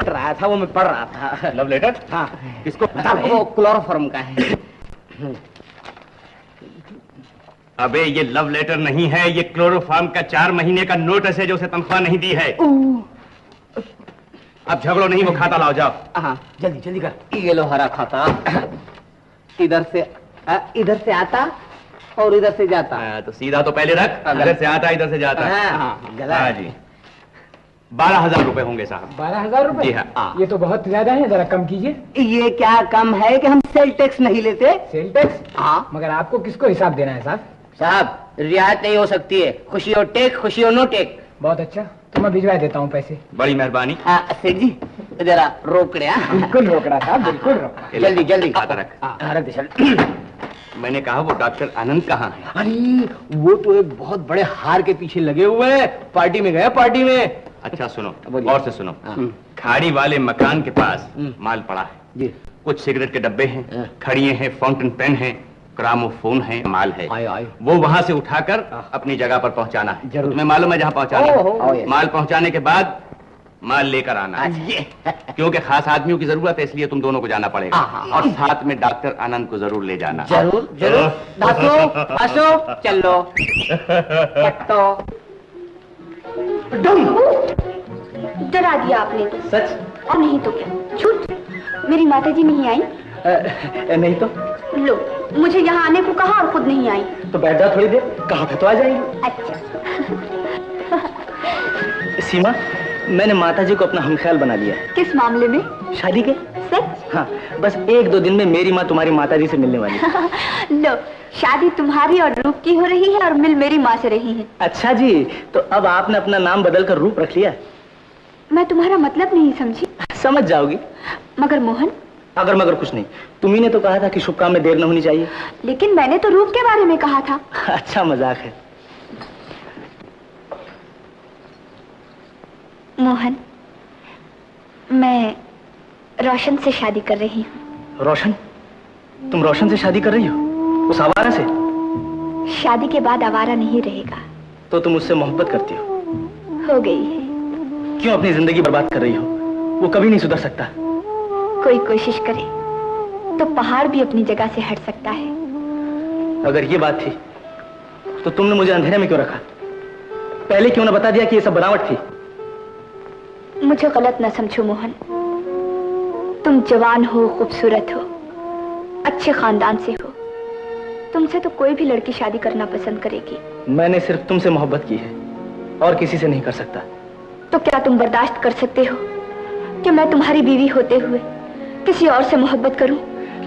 रहा था वो, मैं पढ़ रहा था। Love letter? हाँ। किसको? वो क्लोरोफॉर्म का है। अबे ये लव लेटर नहीं है, ये क्लोरोफॉर्म का 4 महीने का नोटिस है जो उसे तनख्वाह नहीं दी है। अब झगड़ो नहीं, वो खाता लाओ, जाओ। हाँ जल्दी कर। ये लो हरा खाता। इधर से आता और इधर से जाता। तो सीधा तो पहले रख, इधर से आता इधर से जाता। हाँ जी। 12,000 रुपए होंगे साहब। 12,000 रुपए? जी हाँ। ये तो बहुत ज्यादा है, जरा कम कीजिए। ये क्या कम है कि हम सेल टैक्स नहीं लेते? Sale tax? हाँ। मगर आपको किसको हिसाब देना है साहब? साहब रियायत नहीं हो सकती है, खुशी हो टेक, खुशी हो नो टेक। बहुत अच्छा, तो मैं भिजवा देता हूँ पैसे। बड़ी मेहरबानी। सेठ जी जरा रोकड़े। बिल्कुल रोकड़ा साहब, बिल्कुल रोकड़ा। जल्दी खाता रख। मैंने कहा वो डॉक्टर आनंद कहाँ है? अरे वो तो एक बहुत बड़े हार के पीछे लगे हुए हैं, पार्टी में गए पार्टी में। अच्छा सुनो, और से सुनो, खाड़ी वाले मकान के पास माल पड़ा है जी। कुछ सिगरेट के डब्बे हैं, खड़िए हैं, फाउंटेन पेन है, ग्रामोफोन है, माल है। आए। वो वहां से उठाकर अपनी जगह पर पहुंचाना है। तो तुम्हें मालूम है जहां पहुंचाना है। माल पहुंचाने के बाद माल लेकर आना है, क्योंकि खास आदमियों की जरूरत है, इसलिए तुम दोनों को जाना पड़ेगा। और साथ में डॉक्टर आनंद को जरूर ले जाना। जरूर। चलो डरा दिया आपने तो। सच? और नहीं तो क्या झूठ? मेरी माताजी नहीं आई? नहीं तो? लो, मुझे यहाँ आने को कहा और खुद नहीं आई। तो बैठ जाओ थोड़ी देर, कहा था तो आ जाएंगे। अच्छा। सीमा, मैंने माताजी को अपना हमख्याल बना लिया है। किस मामले में? शादी के। सच? हाँ, बस 1-2 दिन में मेरी माँ तुम्हारी माताजी से मिलने वाली है। लो, शादी तुम्हारी और रूप की हो रही है और मिल मेरी माँ से रही है। अच्छा जी, तो अब आपने अपना नाम बदलकर रूप रख लिया? मैं तुम्हारा मतलब नहीं समझी। समझ जाओगी। मगर मोहन? अगर मगर कुछ नहीं, तुम्ही ने तो कहा था कि शुभ काम में देर न होनी चाहिए। लेकिन मैंने तो रूप के बारे में कहा था। अच्छा मजाक है। मोहन, मैं रोशन से शादी कर रही हूँ। रोशन? तुम रोशन से शादी कर रही हो? उस आवारा से? शादी के बाद आवारा नहीं रहेगा। तो तुम उससे मोहब्बत करती हो? हो गई है। क्यों अपनी जिंदगी बर्बाद कर रही हो? वो कभी नहीं सुधर सकता। कोई कोशिश करे तो पहाड़ भी अपनी जगह से हट सकता है। अगर ये बात थी तो तुमने मुझे अंधेरे में क्यों रखा? पहले क्यों ना बता दिया कि ये सब बनावट थी? मुझे गलत न समझो मोहन, तुम जवान हो, खूबसूरत हो, अच्छे खानदान से हो, तुमसे तो कोई भी लड़की शादी करना पसंद करेगी। मैंने सिर्फ तुमसे मोहब्बत की है और किसी से नहीं कर सकता। तो क्या तुम बर्दाश्त कर सकते हो कि मैं तुम्हारी बीवी होते हुए किसी और से मोहब्बत करूं?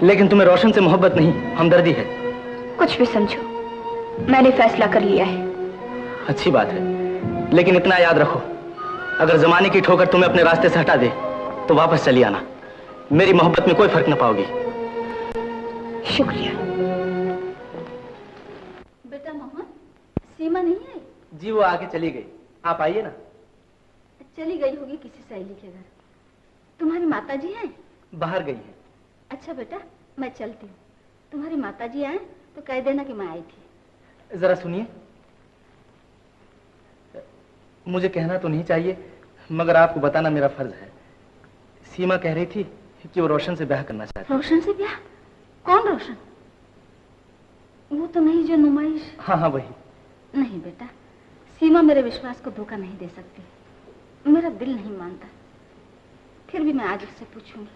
लेकिन तुम्हें रोशन से मोहब्बत नहीं, हमदर्दी है। कुछ भी समझो, मैंने फैसला कर लिया है। अच्छी बात है, लेकिन इतना याद रखो, अगर जमाने की ठोकर तुम्हें अपने रास्ते से हटा दे तो वापस चली आना। मेरी मोहब्बत में कोई फर्क न पाओगी। शुक्रिया। बेटा मोहन, सीमा नहीं आई? जी वो आके चली गई, आप आइए ना। चली गई होगी किसी सहेली के घर। तुम्हारी माताजी हैं? बाहर गई है। अच्छा बेटा, मैं चलती हूँ। तुम्हारी माताजी आए तो कह देना कि मैं आई थी। जरा सुनिए, मुझे कहना तो नहीं चाहिए मगर आपको बताना मेरा फर्ज है। सीमा कह रही थी कि वो रोशन से ब्याह करना चाहती है। रोशन से ब्याह? कौन रोशन? वो तो नहीं जो नुमाइश। हाँ हाँ वही। नहीं बेटा, सीमा मेरे विश्वास को धोखा नहीं दे सकती। मेरा दिल नहीं मानता। फिर भी मैं आज उससे पूछूंगी।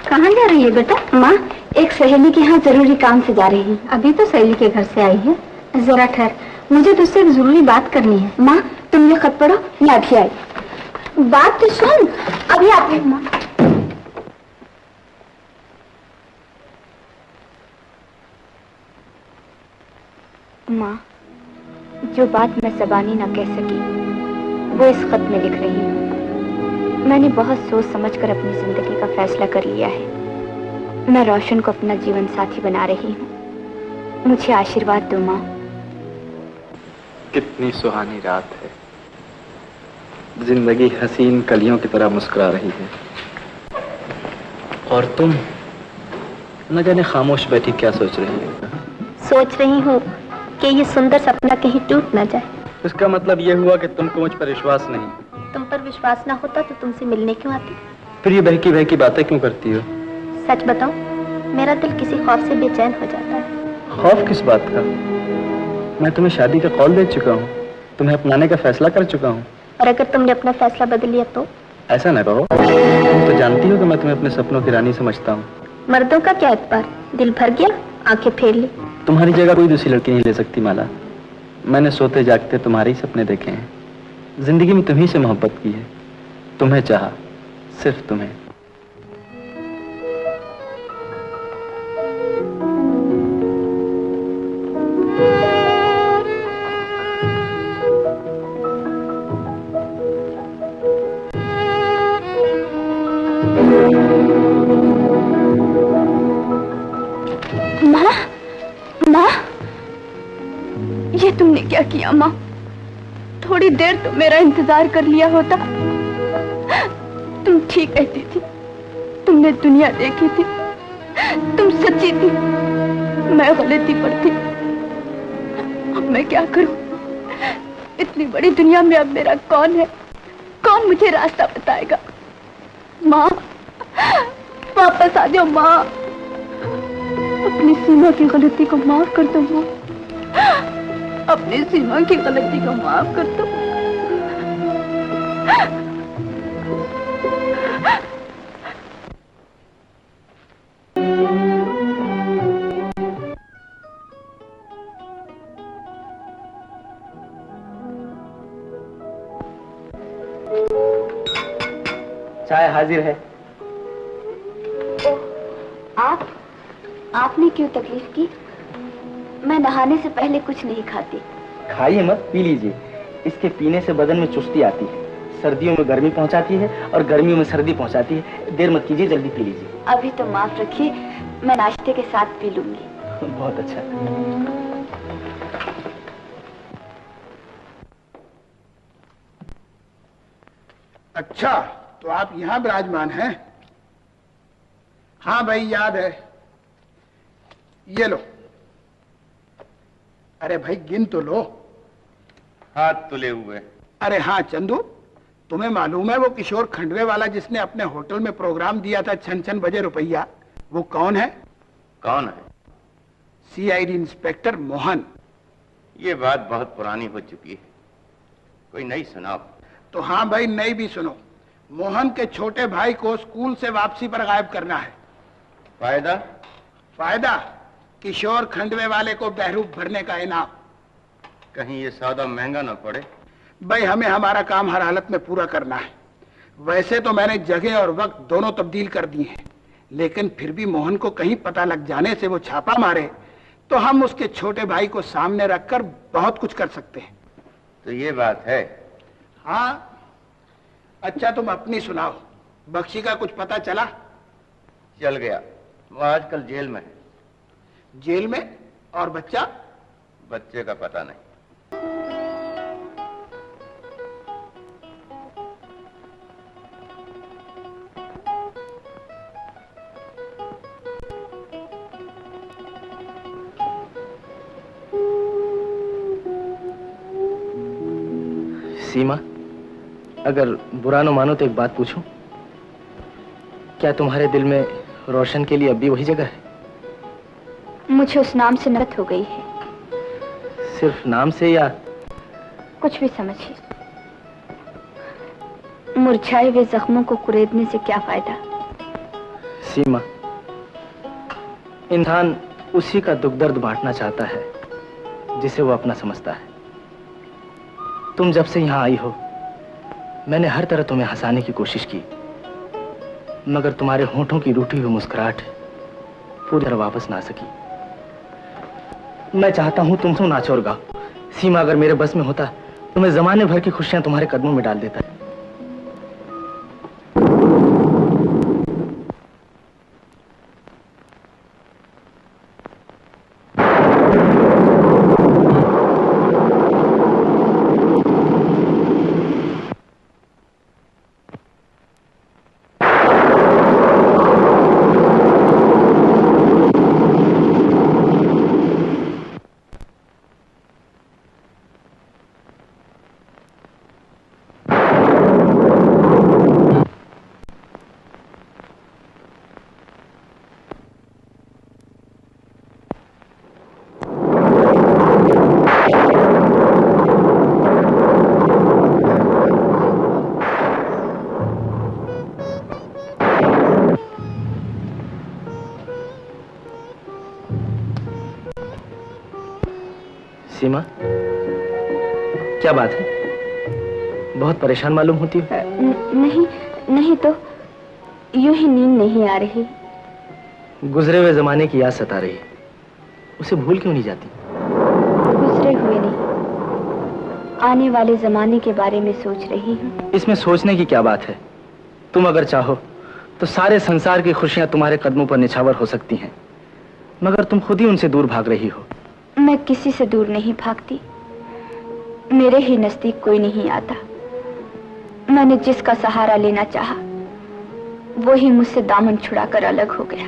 कहाँ जा रही है बेटा? माँ, एक सहेली के यहाँ जरूरी काम से जा रही हूँ। अभी तो सहेली के घर से आई है। जरा ठहर, मुझे तुझसे एक जरूरी बात करनी है। माँ, तुम ये खत पढ़ो, मैं अभी आई। बात तो सुन, अभी आती हूँ माँ। माँ, जो बात मैं ज़बानी ना कह सकी वो इस खत में लिख रही हूँ। मैंने बहुत सोच समझकर अपनी जिंदगी का फैसला कर लिया है। मैं रोशन को अपना जीवन साथी बना रही हूँ। मुझे आशीर्वाद दो माँ। कितनी सुहानी रात है, जिंदगी हसीन कलियों की तरह मुस्कुरा रही है, और तुम न जाने खामोश बैठी क्या सोच रही हो? सोच रही हूँ कि ये सुंदर सपना कहीं टूट ना जाए। इसका मतलब ये हुआ कि तुमको मुझ पर विश्वास नहीं? तुम पर विश्वास ना होता तो तुमसे मिलने क्यों आती? फिर ये बहकी बहकी बातें क्यों करती हो? सच बताओ, मेरा दिल किसी खौफ से बेचैन हो जाता है। खौफ किस बात का? मैं तुम्हें शादी का कौल दे चुका हूँ, तुम्हें अपनाने का फैसला कर चुका हूँ। और अगर तुमने अपना फैसला बदल लिया तो? ऐसा ना कहो, तुम तो जानती हो कि मैं तुम्हें अपने सपनों की रानी समझता हूँ। मर्दों का क्या एतबार, दिल भर गया आंखें फेर ली। तुम्हारी जगह कोई दूसरी लड़की नहीं ले सकती माला। मैंने सोते जागते तुम्हारे ही सपने देखे हैं, जिंदगी में तुम्ही से मोहब्बत की है, तुम्हें चाहा, सिर्फ तुम्हें। माँ, माँ, ये तुमने क्या किया माँ? थोड़ी देर तो मेरा इंतजार कर लिया होता। तुम ठीक कहती थी, तुमने दुनिया देखी थी, तुम सच्ची थी, मैं गलती पर थी। अब मैं क्या करूं? इतनी बड़ी दुनिया में अब मेरा कौन है? कौन मुझे रास्ता बताएगा? माँ, वापस आ जाओ माँ। अपनी सीमा की गलती को माफ कर दो माँ। अपनी सीमा की गलती को माफ कर दो। चाय हाजिर है। आपने क्यों तकलीफ की? मैं नहाने से पहले कुछ नहीं खाती। खाइए मत, पी लीजिए। इसके पीने से बदन में चुस्ती आती है, सर्दियों में गर्मी पहुंचाती है और गर्मियों में सर्दी पहुंचाती है। देर मत कीजिए, जल्दी पी लीजिए। अभी तो माफ रखिए, मैं नाश्ते के साथ पी लूंगी। बहुत अच्छा। अच्छा, तो आप यहाँ विराजमान हैं? हाँ भाई, याद है। ये लो। अरे भाई, गिन तो लो। हाथ तुले हुए। अरे हाँ चंदू, तुम्हें मालूम है वो किशोर खंडवे वाला जिसने अपने होटल में प्रोग्राम दिया था छन छन बजे रुपया, वो कौन है? कौन है? CID inspector Mohan. ये बात बहुत पुरानी हो चुकी है, कोई नई सुनाओ। तो हाँ भाई, नई भी सुनो। मोहन के छोटे भाई को स्कूल से वापसी पर गायब करना है। फायदा? फायदा किशोर खंडवे वाले को बहरूप भरने का इनाम। कहीं ये सौदा महंगा ना पड़े? भाई, हमें हमारा काम हर हालत में पूरा करना है। वैसे तो मैंने जगह और वक्त दोनों तब्दील कर दिए हैं, लेकिन फिर भी मोहन को कहीं पता लग जाने से वो छापा मारे तो हम उसके छोटे भाई को सामने रखकर बहुत कुछ कर सकते हैं। तो ये बात है? हाँ। अच्छा, तुम अपनी सुनाओ। बख्शी का कुछ पता चला? चल गया, वो आजकल जेल में है। जेल में? और बच्चा? बच्चे का पता नहीं। सीमा, अगर बुरा न मानो तो एक बात पूछूं? क्या तुम्हारे दिल में रोशन के लिए अब भी वही जगह है? मुझे उस नाम से नफरत हो गई है। सिर्फ नाम से या? कुछ भी समझिए। मुरझाए हुए जख्मों को कुरेदने से क्या फायदा? सीमा, इंसान उसी का दुख दर्द बांटना चाहता है जिसे वो अपना समझता है। तुम जब से यहां आई हो, मैंने हर तरह तुम्हें हंसाने की कोशिश की, मगर तुम्हारे होठों की रूठी हुई मुस्कुराहट पूरी तरह वापस ना सकी। मैं चाहता हूं तुम नाचो और गाओ। सीमा, अगर मेरे बस में होता तो मैं जमाने भर की खुशियां तुम्हारे कदमों में डाल देता। सीमा, क्या बात है? बहुत परेशान मालूम होती हो। नहीं तो यूं ही नींद नहीं आ रही। गुजरे हुए जमाने की याद सता रही है, उसे भूल क्यों नहीं जाती? गुजरे हुए नहीं, आने वाले जमाने के बारे में सोच रही हूँ। इसमें सोचने की क्या बात है? तुम अगर चाहो तो सारे संसार की खुशियां तुम्हारे कदमों पर निछावर हो सकती हैं, मगर तुम खुद ही उनसे दूर भाग रही हो। मैं किसी से दूर नहीं भागती, मेरे ही नजदीक कोई नहीं आता। मैंने जिसका सहारा लेना चाहा, वो ही मुझसे दामन छुड़ाकर अलग हो गया।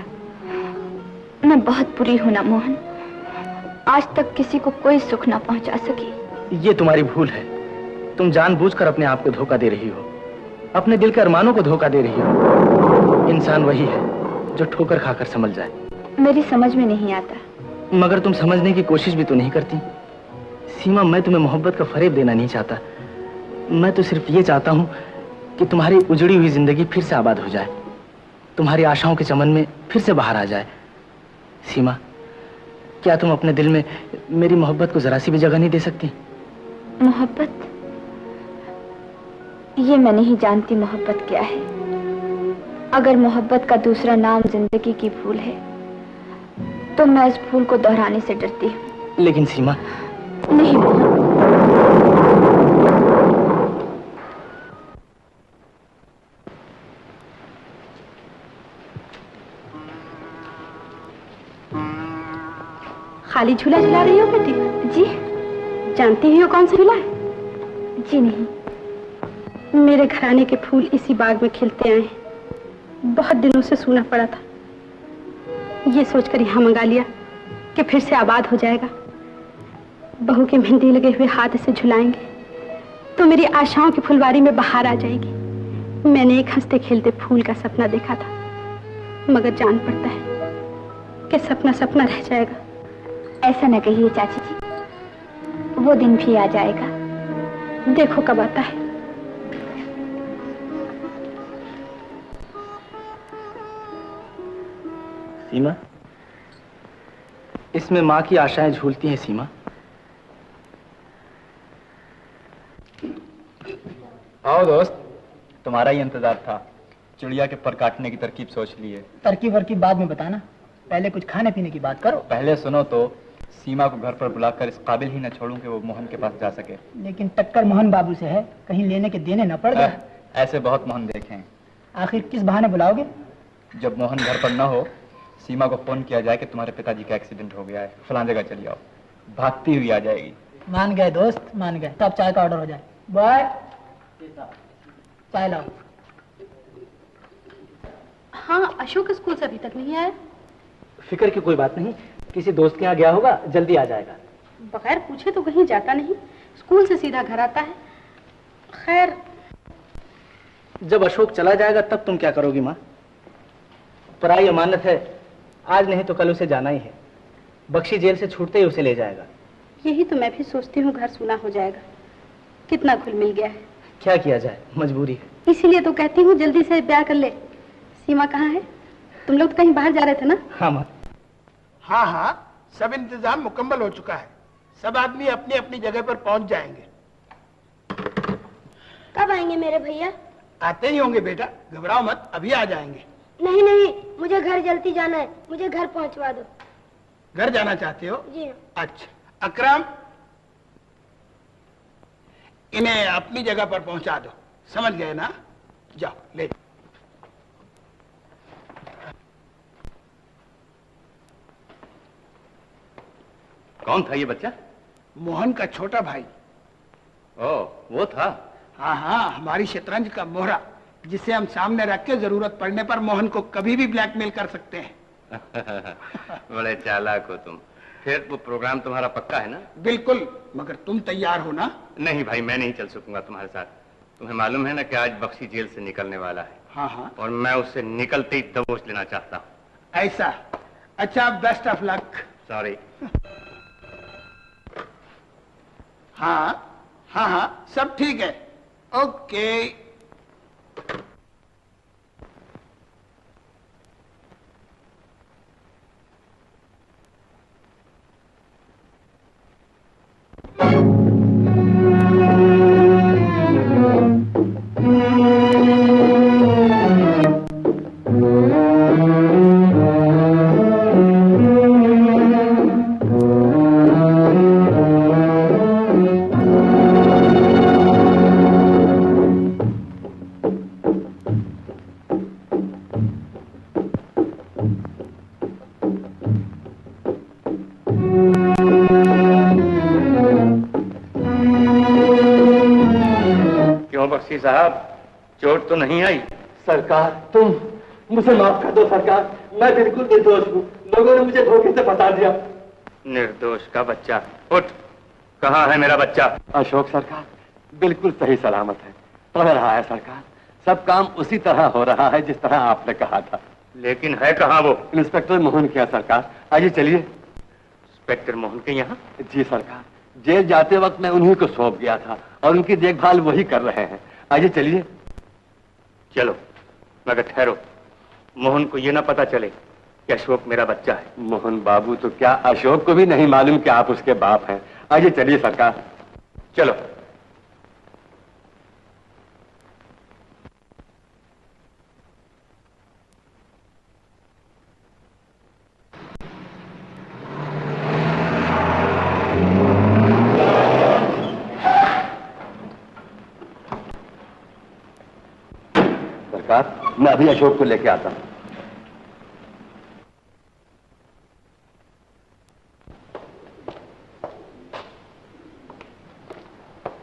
मैं बहुत बुरी हूं ना मोहन, आज तक किसी को कोई सुख ना पहुंचा सकी। ये तुम्हारी भूल है। तुम जानबूझकर अपने आप को धोखा दे रही हो, अपने दिल के अरमानों को धोखा दे रही हो। इंसान वही है जो ठोकर खाकर संभल जाए। मेरी समझ में नहीं आता। मगर तुम समझने की कोशिश भी तो नहीं करती। सीमा, मैं तुम्हें मोहब्बत का फरेब देना नहीं चाहता। मैं तो सिर्फ ये चाहता हूं कि तुम्हारी उजड़ी हुई जिंदगी फिर से आबाद हो जाए, तुम्हारी आशाओं के चमन में फिर से बाहर आ जाए। सीमा, क्या तुम अपने दिल में मेरी मोहब्बत को जरा सी भी जगह नहीं दे सकती? मोहब्बत? ये मैं नहीं जानती मोहब्बत क्या है। अगर मोहब्बत का दूसरा नाम जिंदगी की भूल है, तो मैं इस भूल को दोहराने से डरती हूँ। लेकिन सीमा, नहीं खाली झूला झुला रही हो बेटी? जी। जानती ही हो कौन सा झूला है? जी नहीं। मेरे घराने के फूल इसी बाग में खिलते आए हैं। बहुत दिनों से सुना पड़ा था, ये सोचकर यहाँ मंगा लिया कि फिर से आबाद हो जाएगा। बहू के मेहंदी लगे हुए हाथ से झुलाएंगे तो मेरी आशाओं की फुलवारी में बहार आ जाएगी। मैंने एक हंसते खेलते फूल का सपना देखा था, मगर जान पड़ता है कि सपना सपना रह जाएगा। ऐसा न कहिए चाची जी, वो दिन भी आ जाएगा। देखो कब आता है। सीमा, इसमें माँ की आशाएं झूलती हैं। सीमा, आओ दोस्त, तुम्हारा ही इंतजार था। चिड़िया के पर काटने की तरकीब सोच ली है। तरकीब वरकीब बाद में बताना, पहले कुछ खाने पीने की बात करो। पहले सुनो तो, सीमा को घर पर बुलाकर इस काबिल ही न छोड़ूं कि वो मोहन के पास जा सके। लेकिन टक्कर मोहन बाबू से है, कहीं लेने के देने न पड़ जाए। ऐसे बहुत मोहन देखे हैं। आखिर किस बहाने बुलाओगे? जब मोहन घर पर न हो, सीमा को फोन किया जाए कि तुम्हारे पिताजी का एक्सीडेंट हो गया है, फलां जगह चली आओ। भागती हुई आ जाएगी। मान गए दोस्त, मान गए। तब चाय का ऑर्डर हो जाए। बॉय, चाय लाओ। हाँ, अशोक स्कूल से अभी तक नहीं आया। फिक्र की कोई बात नहीं, किसी दोस्त के यहाँ गया होगा, जल्दी आ जाएगा। बगैर पूछे तो कहीं जाता नहीं, स्कूल से सीधा घर आता है। खैर, जब अशोक चला जाएगा तब तुम क्या करोगी माँ? पराई अमानत है, आज नहीं तो कल उसे जाना ही है। बख्शी जेल से छूटते ही उसे ले जाएगा। यही तो मैं भी सोचती हूँ, घर सूना हो जाएगा। कितना घुल मिल गया है। क्या किया जाए, मजबूरी है। इसीलिए तो कहती हूँ जल्दी से ब्याह कर ले। सीमा कहाँ है? तुम लोग तो कहीं बाहर जा रहे थे ना? हाँ माँ। हाँ हाँ, सब इंतजाम मुकम्मल हो चुका है। सब आदमी अपनी अपनी जगह पर पहुंच जाएंगे। कब आएंगे मेरे भैया? आते ही होंगे बेटा, घबराओ मत, अभी आ जाएंगे। नहीं नहीं, मुझे घर जल्दी जाना है, मुझे घर पहुंचवा दो। घर जाना चाहते हो? जी। अच्छा, अकरम, इन्हें अपनी जगह पर पहुंचा दो। समझ गए ना? जाओ ले। कौन था ये बच्चा? मोहन का छोटा भाई। ओ, वो था? हाँ हाँ, हमारी शतरंज का मोहरा, जिसे हम सामने रख के जरूरत पड़ने पर मोहन को कभी भी ब्लैकमेल कर सकते हैं। बड़े चालाक हो तुम। फिर वो प्रोग्राम तुम्हारा पक्का है ना? बिल्कुल, मगर तुम तैयार हो ना? नहीं भाई, मैं नहीं चल सकूंगा तुम्हारे साथ। तुम्हें मालूम है ना कि आज बख्शी जेल से निकलने वाला है। हाँ हाँ। और मैं उससे निकलते ही दबोच लेना चाहता हूँ। ऐसा? अच्छा, बेस्ट ऑफ लक। सॉरी। हाँ हाँ हाँ, सब ठीक है। ओके। साहब, चोट तो नहीं आई? सरकार, तुम मुझे माफ कर दो सरकार, मैं बिल्कुल निर्दोष हूँ। लोगों ने मुझे धोखे से फंसा दिया। निर्दोष का बच्चा? उठ, कहाँ है मेरा बच्चा? अशोक सरकार, बिल्कुल सही सलामत है, पढ़ रहा है सरकार। सब काम उसी तरह हो रहा है जिस तरह आपने कहा था। लेकिन है कहाँ वो? इंस्पेक्टर मोहन के यहाँ सरकार। आइए चलिए। इंस्पेक्टर मोहन के यहाँ? जी सरकार, जेल जाते वक्त मैं उन्हीं को सौंप गया था और उनकी देखभाल वही कर रहे हैं। आइए चलिए। चलो, मगर ठहरो, मोहन को ये ना पता चले कि अशोक मेरा बच्चा है। मोहन बाबू तो क्या अशोक को भी नहीं मालूम कि आप उसके बाप हैं। आइए चलिए सरकार। चलो। सरकार, मैं अभी अशोक को लेके आता हूं।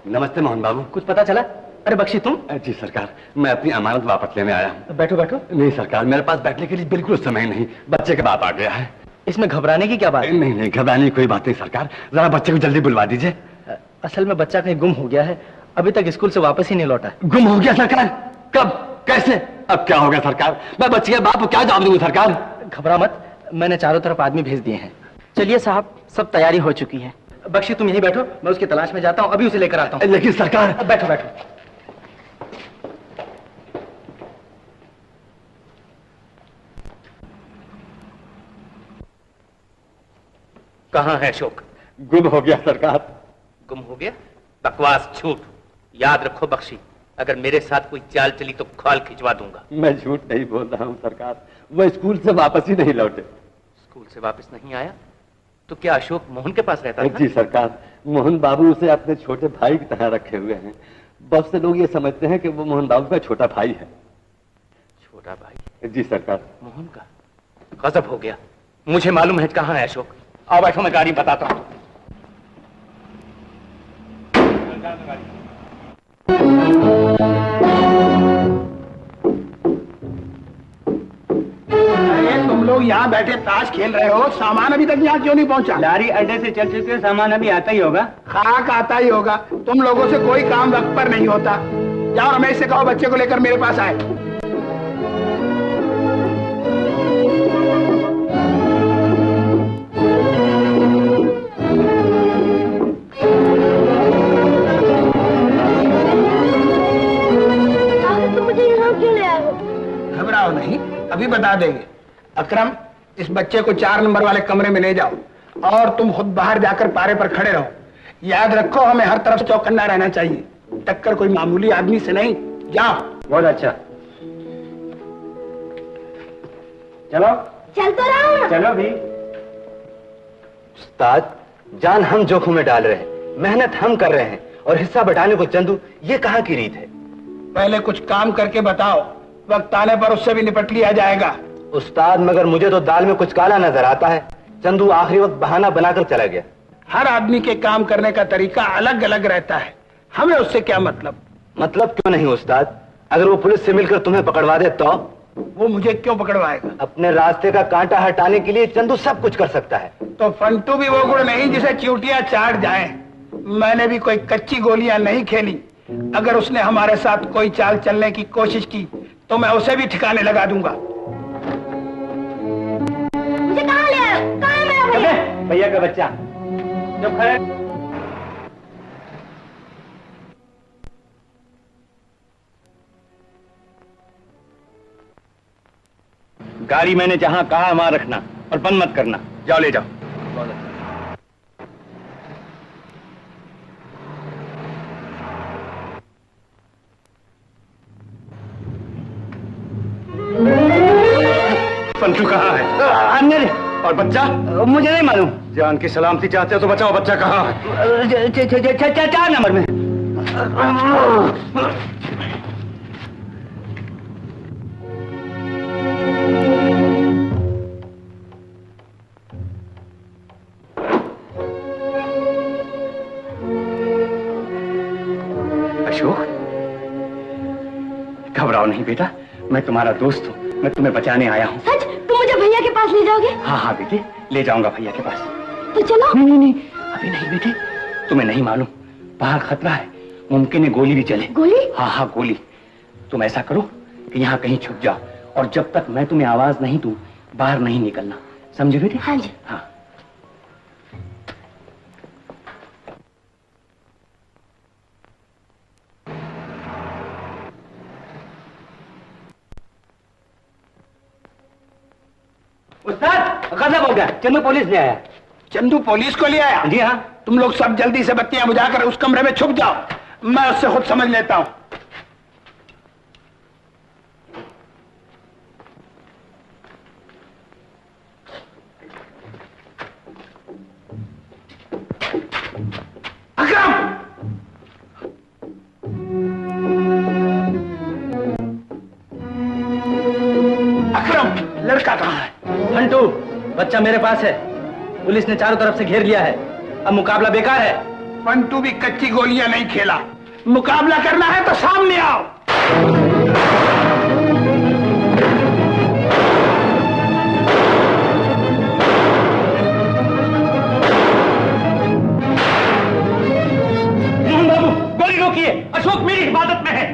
नमस्ते मोहन बाबू। कुछ पता चला? अरे बख्शी तुम? जी सरकार, मैं अपनी अमानत वापस लेने आया हूँ। बैठो बैठो। नहीं सरकार, मेरे पास बैठने के लिए बिल्कुल समय नहीं, बच्चे का बाप आ गया है। इसमें घबराने की क्या बात है? नहीं नहीं, घबराने की कोई बात नहीं सरकार, जरा बच्चे को जल्दी बुलवा दीजिए। असल में बच्चा कहीं गुम हो गया है, अभी तक स्कूल से वापस ही नहीं लौटा। गुम हो गया सरकार? कब, कैसे? अब क्या हो गया सरकार? मैं बच्चे के बाप को क्या जवाब दूंगा सरकार? घबरा मत, मैंने चारों तरफ आदमी भेज दिए हैं। चलिए साहब, सब तैयारी हो चुकी है। बख्शी तुम यहीं बैठो, मैं उसकी तलाश में जाता हूँ, अभी उसे लेकर आता हूँ। लेकिन सरकार। बैठो बैठो। कहाँ है अशोक? गुम हो गया सरकार। गुम हो गया? बकवास, झूठ। याद रखो बख्शी, अगर मेरे साथ कोई चाल चली तो खाल खिंचवा दूंगा। मैं झूठ नहीं बोल रहा हूँ सरकार, वो स्कूल से वापस ही नहीं लौटे। स्कूल से वापस नहीं आया? तो क्या अशोक मोहन के पास रहता था? जी सरकार, मोहन बाबू उसे अपने छोटे भाई की तरह रखे हुए हैं। बहुत से लोग ये समझते हैं कि वो मोहन बाबू का छोटा भाई है। छोटा भाई? जी सरकार। मोहन का? गजब हो गया। मुझे मालूम है कहाँ है अशोक। आओ बैठो, मैं गाड़ी बताता हूँ। तुम लोग लोग यहाँ बैठे ताश खेल रहे हो, सामान अभी तक यहाँ क्यों नहीं पहुँचा? लारी अड्डे से चल चुके, सामान अभी आता ही होगा। खाक आता ही होगा। तुम लोगों से कोई काम वक्त पर नहीं होता। जाओ रमेश से कहो बच्चे को लेकर मेरे पास आए। तुम मुझे यहाँ क्यों ले आए हो? घबराओ नहीं, अभी बता देंगे। अकरम, इस बच्चे को 4 नंबर वाले कमरे में ले जाओ और तुम खुद बाहर जाकर पारे पर खड़े रहो। याद रखो, हमें हर तरफ चौकन्ना रहना चाहिए। टक्कर कोई मामूली आदमी से नहीं। जाओ। बहुत अच्छा, चलो। चल तो रहा हूँ। चलो भी। उस्ताद, जान हम जोखिम में डाल रहे हैं, मेहनत हम कर रहे हैं और हिस्सा बटाने को चंदू, ये कहाँ की रीत है? पहले कुछ काम करके बताओ, वक्त आने पर उससे भी निपट लिया जाएगा। उस्ताद, मगर मुझे तो दाल में कुछ काला नजर आता है। चंदू आखिरी वक्त बहाना बनाकर चला गया। हर आदमी के काम करने का तरीका अलग अलग रहता है, हमें उससे क्या मतलब? मतलब क्यों नहीं उस्ताद, अगर वो पुलिस से मिलकर तुम्हें पकड़वा दे तो? वो मुझे क्यों पकड़वाएगा? अपने रास्ते का कांटा हटाने के लिए चंदू सब कुछ कर सकता है। तो फंटू भी वो गुण नहीं जिसे चींटियां चाट जाएं। मैंने भी कोई कच्ची गोलियां नहीं खेली। अगर उसने हमारे साथ कोई चाल चलने की कोशिश की तो मैं उसे भी ठिकाने लगा दूंगा। मुझे कहाँ ले आए? कहाँ है मेरा भैया? भैया का बच्चा जब खड़े। गाड़ी मैंने जहां कहा वहां रखना और बंद मत करना। जाओ ले जाओ। पंचू कहाँ है? अंदर। और बच्चा? मुझे नहीं मालूम। जान की सलामती चाहते हो तो बचाओ, बच्चा कहाँ है? 4 नंबर में। अशोक, घबराओ नहीं बेटा, मैं तुम्हारा दोस्त हूँ, मैं तुम्हें बचाने आया हूँ। सच? तुम मुझे भैया के पास ले जाओगे? हाँ हाँ बेटे, ले जाऊंगा भैया के पास। तो चलो। नहीं, अभी नहीं बेटे, तुम्हें नहीं मालूम, बाहर खतरा है, मुमकिन है गोली भी चले। गोली? हाँ, गोली। तुम ऐसा करो कि यहाँ कहीं छुप जाओ और जब तक मैं तुम्हें आवाज नहीं दूं बाहर नहीं निकलना, समझे बेटे? हाँ जी। हाँ। उस्ताद, गजब हो गया, चंदू पुलिस ले आया। चंदू पुलिस को ले आया? जी हाँ। तुम लोग सब जल्दी से बत्तियां बुझाकर उस कमरे में छुप जाओ, मैं उससे खुद समझ लेता हूँ। अकरम, लड़का कहाँ है? फंटू, बच्चा मेरे पास है। पुलिस ने चारों तरफ से घेर लिया है, अब मुकाबला बेकार है। फंटू भी कच्ची गोलियां नहीं खेला, मुकाबला करना है तो सामने आओ। मोहन बाबू, गोली रोकिए, अशोक मेरी हिफाजत में है।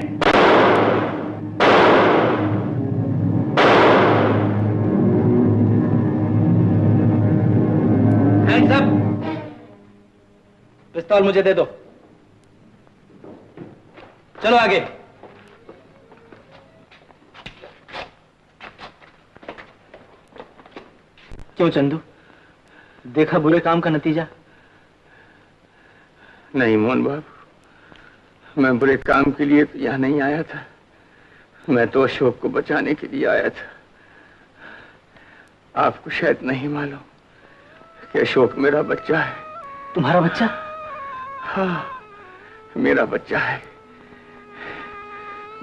पिस्तौल मुझे दे दो। चलो आगे। क्यों चंदू, देखा बुरे काम का नतीजा? नहीं मोहन बाबू, मैं बुरे काम के लिए तो यहाँ नहीं आया था, मैं तो अशोक को बचाने के लिए आया था। आपको शायद नहीं मालूम कि अशोक मेरा बच्चा है। तुम्हारा बच्चा? हाँ, मेरा बच्चा है।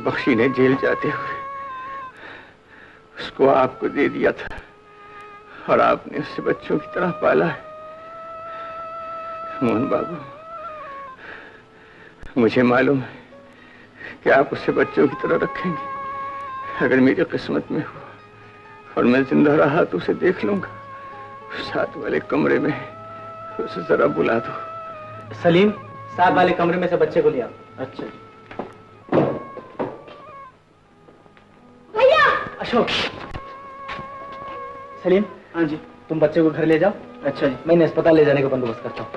बख्शी ने जेल जाते हुए उसको आपको दे दिया था और आपने उसे बच्चों की तरह पाला है। मोहन बाबू, मुझे मालूम है कि आप उसे बच्चों की तरह रखेंगे। अगर मेरी किस्मत में हुआ और मैं जिंदा रहा तो उसे देख लूंगा। साथ वाले कमरे में उसे जरा बुला दो। सलीम, साथ वाले कमरे में से बच्चे को लिया। अच्छा भैया। अशोक। सलीम। हाँ जी। तुम बच्चे को घर ले जाओ। अच्छा जी। मैं इन्हें अस्पताल ले जाने का बंदोबस्त करता हूँ।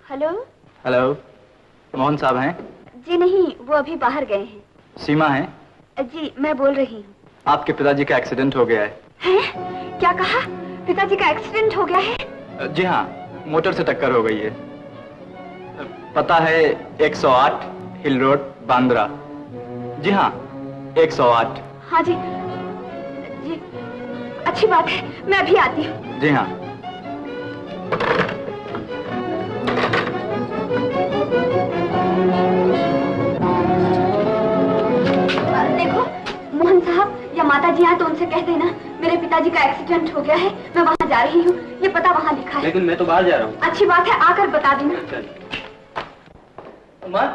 हेलो। हेलो, मोहन साहब हैं? जी नहीं, वो अभी बाहर गए हैं। सीमा है? जी मैं बोल रही हूँ। आपके पिताजी का एक्सीडेंट हो गया है। हैं? क्या कहा? पिताजी का एक्सीडेंट हो गया है? जी हाँ, मोटर से टक्कर हो गई है। पता है 108 हिल रोड, बांद्रा। जी हाँ, 108। हाँ जी। जी अच्छी बात है, मैं अभी आती हूँ। जी हाँ। देखो मोहन साहब या माता जी आए तो उनसे कह देना मेरे पिताजी का एक्सीडेंट हो गया है, मैं वहाँ जा रही हूँ। ये पता वहाँ लिखा है। लेकिन मैं तो बाहर जा रहा हूँ। अच्छी बात है, आकर बता देना। माँ,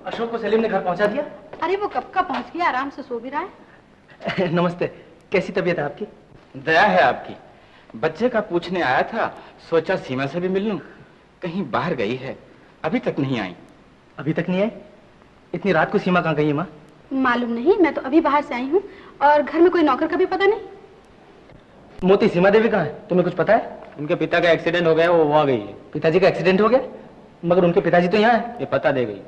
अशोक को सलीम ने घर पहुँचा दिया? अरे वो कब का पहुँच गया, आराम से सो भी रहा है। नमस्ते, कैसी तबीयत है आपकी? दया है आपकी। बच्चे का पूछने आया था, सोचा सीमा से भी मिल लूं। कहीं बाहर गई है, अभी तक नहीं आई। अभी तक नहीं आई? इतनी रात को सीमा कहाँ गई है माँ? मालूम नहीं, मैं तो अभी बाहर से आई हूँ और घर में कोई नौकर का भी पता नहीं। मोती, सीमा देवी कहाँ है? तुम्हें कुछ पता है? उनके पिता का एक्सीडेंट हो गया, वो वहाँ गई है। पिताजी का एक्सीडेंट हो गया? मगर उनके पिताजी तो यहाँ है। ये पता दे गई।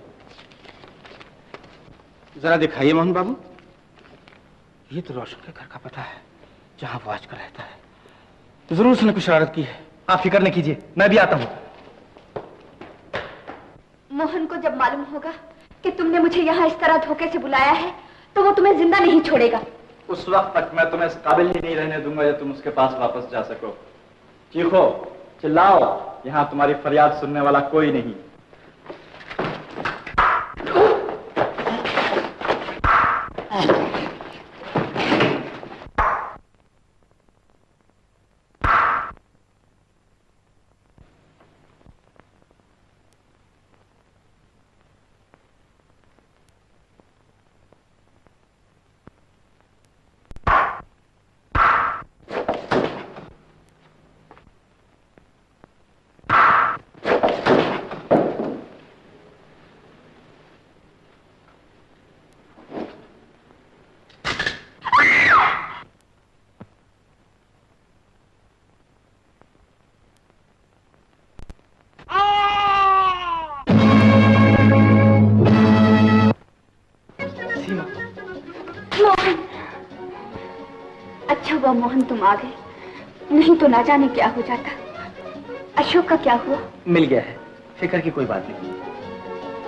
जरा दिखाइए मोहन बाबू। ये तो रोशन के घर का पता है, जहाँ वो आजकल रहता है। तो जरूर उसने कुछ शरारत की है। आप फिक्र न कीजिए, मैं भी आता हूँ। मोहन को जब मालूम होगा कि तुमने मुझे यहाँ इस तरह धोखे से बुलाया है तो वो तुम्हें जिंदा नहीं छोड़ेगा। उस वक्त तक मैं तुम्हें इस काबिल ही नहीं रहने दूंगा जब तुम उसके पास वापस जा सको। चीखो, चिल्लाओ, यहाँ तुम्हारी फरियाद सुनने वाला कोई नहीं। मोहन तुम आ गए, नहीं तो ना जाने क्या हो जाता। अशोक का क्या हुआ? मिल गया है, फिक्र की कोई बात नहीं।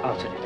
आओ चलिए।